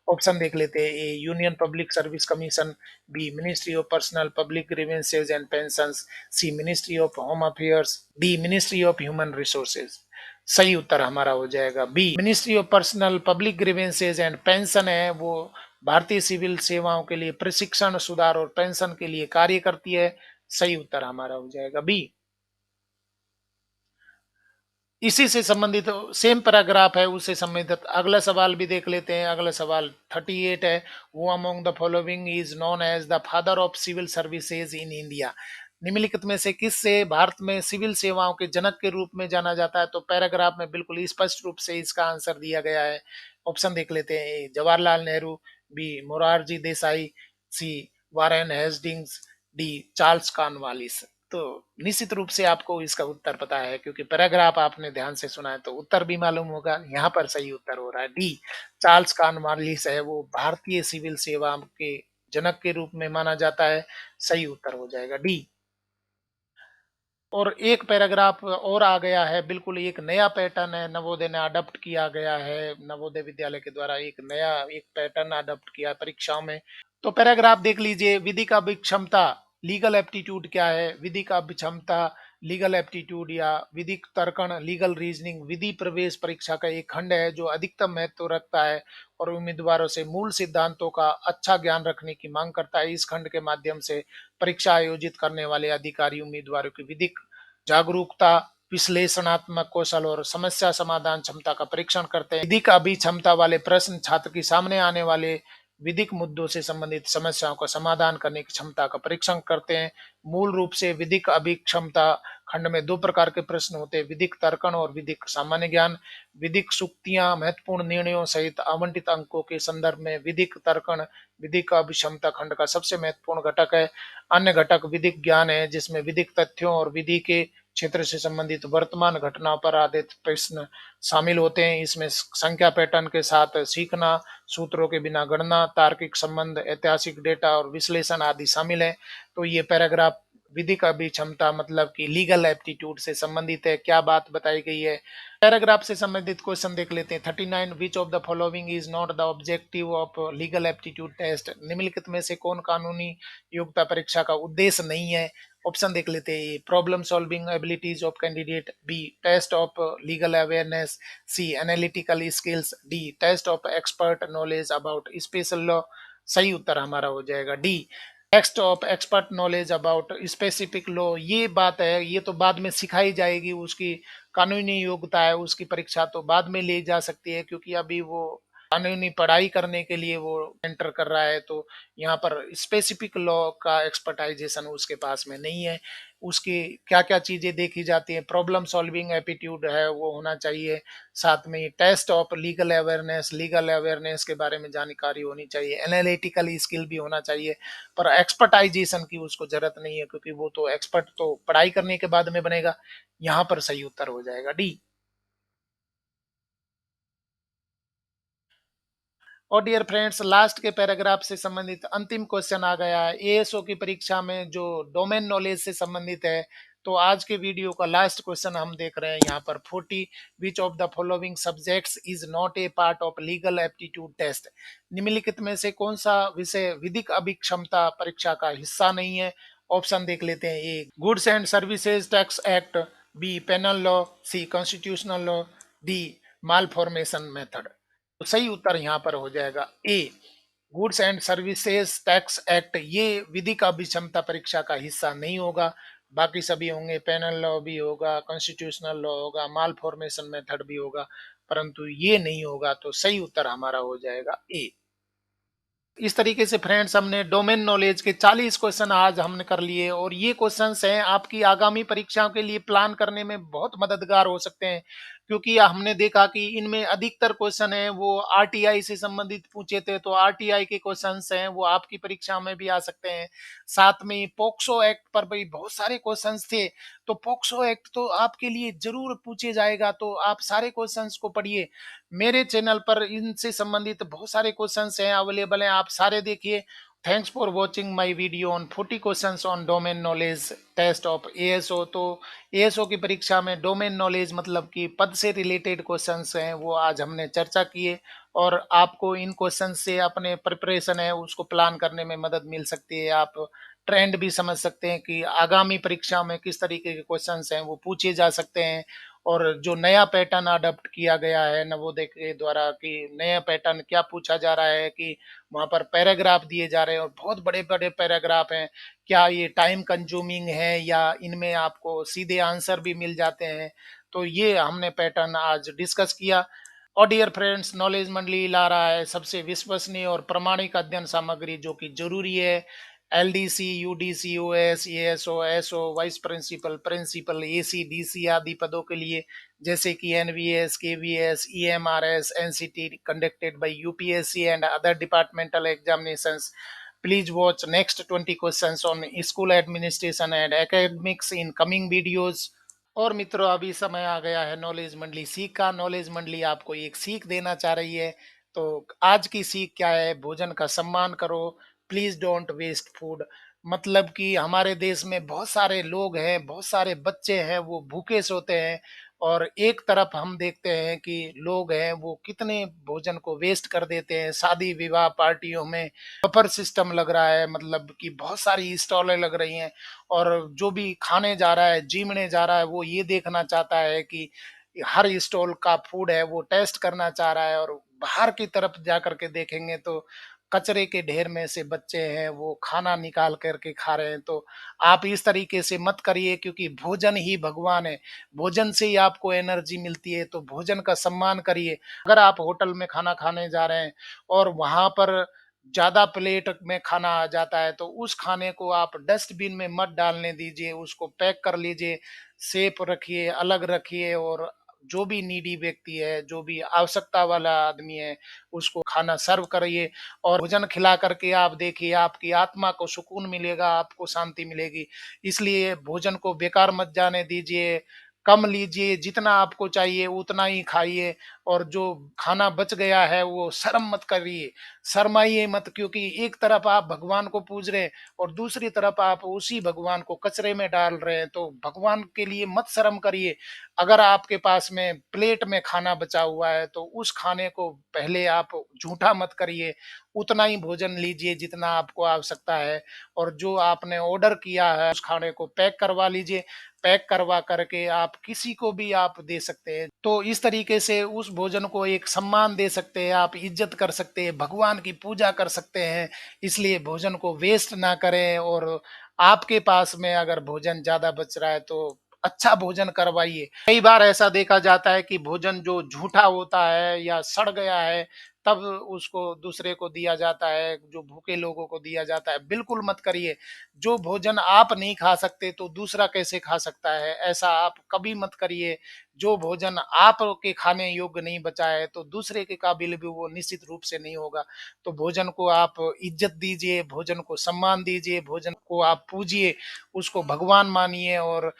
ऑप्शन देख लेते हैं। A, Union Public Service Commission. B, Ministry of Personnel Public Grievances and Pensions. C, Ministry of Home Affairs. D, Ministry of Human Resources. सही उत्तर हमारा हो जाएगा B, Ministry of Personnel Public Grievances and Pension है वो भारतीय सिविल सेवाओं के लिए प्रशिक्षण, सुधार और पेंशन के लिए कार्य करती है। सही उत्तर हमारा हो जाएगा बी। इसी से संबंधित सेम पैराग्राफ है, उससे संबंधित अगला सवाल भी देख लेते हैं। अगला सवाल 38 है। Who among the following is known as the father of civil services in India? निम्नलिखित में से किससे भारत में सिविल सेवाओं के जनक के रूप में जाना जाता है? तो पैराग्राफ में बिल्कुल स्पष्ट रूप से इसका आंसर दिया गया है। ऑप्शन देख लेते हैं। A, Jawaharlal Nehru. B, Morarji Desai. C, Warren Hastings. D, Charles Cornwallis. तो निश्चित रूप से आपको इसका उत्तर पता है, क्योंकि पैराग्राफ आपने ध्यान से सुना है तो उत्तर भी मालूम होगा। यहाँ पर सही उत्तर हो रहा है डी, चार्ल्स कॉर्नवालिस है वो भारतीय सिविल सेवा के जनक के रूप में माना जाता है। सही उत्तर हो जाएगा डी। और एक पैराग्राफ और आ गया है, बिल्कुल एक नया पैटर्न है, नवोदय ने अडॉप्ट किया गया है। नवोदय विद्यालय के द्वारा एक नया पैटर्न अडॉप्ट किया है परीक्षाओं में। तो पैराग्राफ देख लीजिए। विधिक अभिक्षमता, लीगल एप्टीट्यूड क्या है? विधिक अभिक्षमता, लीगल एप्टीट्यूड या विधिक तर्कण, लीगल रीजनिंग, विधि प्रवेश परीक्षा का एक खंड है जो अधिकतम महत्व रखता है और उम्मीदवारों से मूल सिद्धांतों का अच्छा ज्ञान रखने की मांग करता है। इस खंड के माध्यम से परीक्षा आयोजित करने वाले अधिकारी उम्मीदवारों की विधिक जागरूकता, विश्लेषणात्मक कौशल और समस्या समाधान क्षमता का परीक्षण करते हैं। विधिक अभिक्षमता वाले प्रश्न छात्र के सामने आने वाले विधिक मुद्दों से संबंधित समस्याओं का समाधान करने की क्षमता का परीक्षण करते हैं। मूल रूप से विधिक अभिक्षमता खंड में दो प्रकार के प्रश्न होते हैं, विधिक तर्कण और विधिक सामान्य ज्ञान। विधिक सूक्तियां महत्वपूर्ण निर्णयों सहित आवंटित अंकों के संदर्भ में विधिक तर्कण विधिक अभिक्षमता खंड का सबसे महत्वपूर्ण घटक है। अन्य घटक विधिक ज्ञान है, जिसमें विधिक तथ्यों और विधि के क्षेत्र से संबंधित वर्तमान घटनाओं पर आधारित प्रश्न शामिल होते हैं। इसमें संख्या पैटर्न के साथ सीखना, सूत्रों के बिना गणना, तार्किक संबंध, ऐतिहासिक डेटा और विश्लेषण आदि शामिल है। तो ये पैराग्राफ विधिक अभिक्षमता मतलब कि लीगल एप्टीट्यूड से संबंधित है। क्या बात बताई गई है? पैराग्राफ से संबंधित क्वेश्चन देख लेते हैं। 39, which of the following is not the objective of legal aptitude test? निम्नलिखित में से कौन कानूनी योग्यता परीक्षा का उद्देश्य नहीं है? ऑप्शन देख लेते हैं। Problem solving abilities of candidate. B, test of legal awareness. C, analytical skills. D, test of expert knowledge about special law. सही उत्तर हमारा हो जाएगा D, test of expert knowledge about specific law. ये बात है, ये तो बाद में सिखाई जाएगी। उसकी कानूनी योग्यता है, उसकी परीक्षा तो बाद में ली जा सकती है, क्योंकि अभी वो कानूनी पढ़ाई करने के लिए वो एंटर कर रहा है। तो यहाँ पर स्पेसिफिक लॉ का एक्सपर्टाइजेशन उसके पास में नहीं है। उसकी क्या क्या चीजें देखी जाती है? प्रॉब्लम सॉल्विंग एप्टीट्यूड है वो होना चाहिए। साथ में टेस्ट ऑफ लीगल अवेयरनेस के बारे में जानकारी होनी चाहिए। एनालिटिकल स्किल भी होना चाहिए, पर एक्सपर्टाइजेशन की उसको जरूरत नहीं है, क्योंकि वो तो एक्सपर्ट तो पढ़ाई करने के बाद में बनेगा। यहाँ पर सही उत्तर हो जाएगा डी। और डियर फ्रेंड्स, लास्ट के पैराग्राफ से संबंधित अंतिम क्वेश्चन आ गया है एएसओ की परीक्षा में, जो डोमेन नॉलेज से संबंधित है। तो आज के वीडियो का लास्ट क्वेश्चन हम देख रहे हैं यहाँ पर 40, which of the following subjects is not a part of legal aptitude test. निम्नलिखित में से कौन सा विषय विधिक अभिक्षमता परीक्षा का हिस्सा नहीं है? ऑप्शन देख लेते हैं। A, Goods and Services Tax Act, B, penal law, C, constitutional law, D, malformation method. तो सही उत्तर यहाँ पर हो जाएगा A, Goods and Services Tax Act. ये विधिक अभिक्षमता परीक्षा का हिस्सा नहीं होगा। बाकी सभी होंगे, पेनल लॉ भी होगा, कॉन्स्टिट्यूशनल लॉ होगा, माल फॉर्मेशन मेथड भी होगा, परंतु ये नहीं होगा। तो सही उत्तर हमारा हो जाएगा ए। इस तरीके से फ्रेंड्स, हमने डोमेन नॉलेज के 40 क्वेश्चन आज हमने कर लिए, और ये क्वेश्चंस हैं आपकी आगामी परीक्षाओं के लिए प्लान करने में बहुत मददगार हो सकते हैं, क्योंकि हमने देखा कि इनमें अधिकतर क्वेश्चन है वो आरटीआई से संबंधित पूछे थे। तो आरटीआई के क्वेश्चंस हैं वो आपकी परीक्षा में भी आ सकते हैं। साथ में पोक्सो एक्ट पर भी बहुत सारे क्वेश्चंस थे, तो पोक्सो एक्ट तो आपके लिए जरूर पूछे जाएगा। तो आप सारे क्वेश्चंस को पढ़िए। मेरे चैनल पर इनसे संबंधित बहुत सारे क्वेश्चंस हैं, अवेलेबल हैं, आप सारे देखिए। Thanks for watching my video on 40 questions on domain knowledge test of ASO. तो एएसओ की परीक्षा में डोमेन नॉलेज मतलब कि पद से रिलेटेड क्वेश्चंस हैं वो आज हमने चर्चा किए, और आपको इन क्वेश्चन से अपने प्रिपरेशन है उसको प्लान करने में मदद मिल सकती है। आप ट्रेंड भी समझ सकते हैं कि आगामी परीक्षा में किस तरीके के क्वेश्चंस हैं वो पूछे जा सकते हैं। और जो नया पैटर्न अडॉप्ट किया गया है नवोदय के द्वारा, कि नया पैटर्न क्या पूछा जा रहा है कि वहां पर पैराग्राफ दिए जा रहे हैं और बहुत बड़े बड़े पैराग्राफ हैं, क्या ये टाइम कंज्यूमिंग है या इनमें आपको सीधे आंसर भी मिल जाते हैं। तो ये हमने पैटर्न आज डिस्कस किया। और डियर फ्रेंड्स, नॉलेज मंडली ला रहा है सबसे विश्वसनीय और प्रमाणिक अध्ययन सामग्री जो कि जरूरी है। LDC, UDC, OS, ASO, SO, vice principal, principal, AC, DC आदि पदों के लिए, जैसे कि NVS, KVS, EMRS, NCT conducted by UPSC and other departmental examinations. Please watch next 20 questions on school administration and academics in coming videos. और मित्रों, अभी समय आ गया है नॉलेज मंडली सीख का। नॉलेज मंडली आपको एक सीख देना चाह रही है। तो आज की सीख क्या है? भोजन का सम्मान करो, प्लीज डोंट वेस्ट फूड। मतलब कि हमारे देश में बहुत सारे लोग हैं, बहुत सारे बच्चे हैं, वो भूखे सोते हैं, और एक तरफ हम देखते हैं कि लोग हैं वो कितने भोजन को वेस्ट कर देते हैं। शादी विवाह पार्टियों में बफर सिस्टम लग रहा है, मतलब कि बहुत सारी स्टॉलें लग रही हैं, और जो भी खाने जा रहा है, जीमने जा रहा है, वो ये देखना चाहता है कि हर स्टॉल का फूड है वो टेस्ट करना चाह रहा है। और बाहर की तरफ जा करके देखेंगे तो कचरे के ढेर में से बच्चे हैं वो खाना निकाल करके खा रहे हैं। तो आप इस तरीके से मत करिए, क्योंकि भोजन ही भगवान है। भोजन से ही आपको एनर्जी मिलती है, तो भोजन का सम्मान करिए। अगर आप होटल में खाना खाने जा रहे हैं और वहां पर ज्यादा प्लेट में खाना आ जाता है, तो उस खाने को आप डस्टबिन में मत डालने दीजिए, उसको पैक कर लीजिए, सेफ रखिए, अलग रखिए। और जो भी नीडी व्यक्ति है, जो भी आवश्यकता वाला आदमी है, उसको खाना सर्व करिए। और भोजन खिला करके आप देखिए, आपकी आत्मा को सुकून मिलेगा, आपको शांति मिलेगी। इसलिए भोजन को बेकार मत जाने दीजिए, कम लीजिए, जितना आपको चाहिए उतना ही खाइए। और जो खाना बच गया है वो शर्म मत करिए, शर्माइए मत, क्योंकि एक तरफ आप भगवान को पूज रहे हैं और दूसरी तरफ आप उसी भगवान को कचरे में डाल रहे हैं। तो भगवान के लिए मत शर्म करिए। अगर आपके पास में प्लेट में खाना बचा हुआ है तो उस खाने को पहले आप झूठा मत करिए, उतना ही भोजन लीजिए जितना आपको आवश्यकता है। और जो आपने ऑर्डर किया है उस खाने को पैक करवा लीजिए। पैक करवा करके आप किसी को भी आप दे सकते हैं। तो इस तरीके से उस भोजन को एक सम्मान दे सकते हैं, आप इज्जत कर सकते हैं, भगवान की पूजा कर सकते हैं। इसलिए भोजन को वेस्ट ना करें। और आपके पास में अगर भोजन ज्यादा बच रहा है तो अच्छा भोजन करवाइए। कई बार ऐसा देखा जाता है कि भोजन जो झूठा होता है या सड़ गया है तब उसको दूसरे को दिया जाता है, जो भूखे लोगों को दिया जाता है। बिल्कुल मत करिए। जो भोजन आप नहीं खा सकते तो दूसरा कैसे खा सकता है, ऐसा आप कभी मत करिए। जो भोजन आपके खाने योग्य नहीं बचा है तो दूसरे के काबिल भी वो निश्चित रूप से नहीं होगा। तो भोजन को आप इज्जत दीजिए, भोजन को सम्मान दीजिए, भोजन को आप पूजिए, उसको भगवान मानिए। और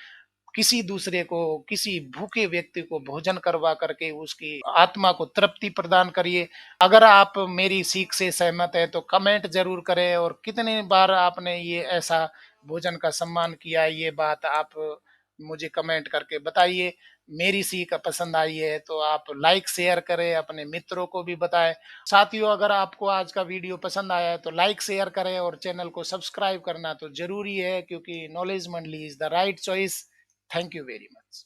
किसी दूसरे को, किसी भूखे व्यक्ति को भोजन करवा करके उसकी आत्मा को तृप्ति प्रदान करिए। अगर आप मेरी सीख से सहमत हैं तो कमेंट ज़रूर करें, और कितनी बार आपने ये ऐसा भोजन का सम्मान किया, ये बात आप मुझे कमेंट करके बताइए। मेरी सीख पसंद आई है तो आप लाइक शेयर करें, अपने मित्रों को भी बताएं। साथियों, अगर आपको आज का वीडियो पसंद आया है तो लाइक शेयर करें, और चैनल को सब्सक्राइब करना तो जरूरी है, क्योंकि नॉलेज मंडली is the right choice. Thank you very much.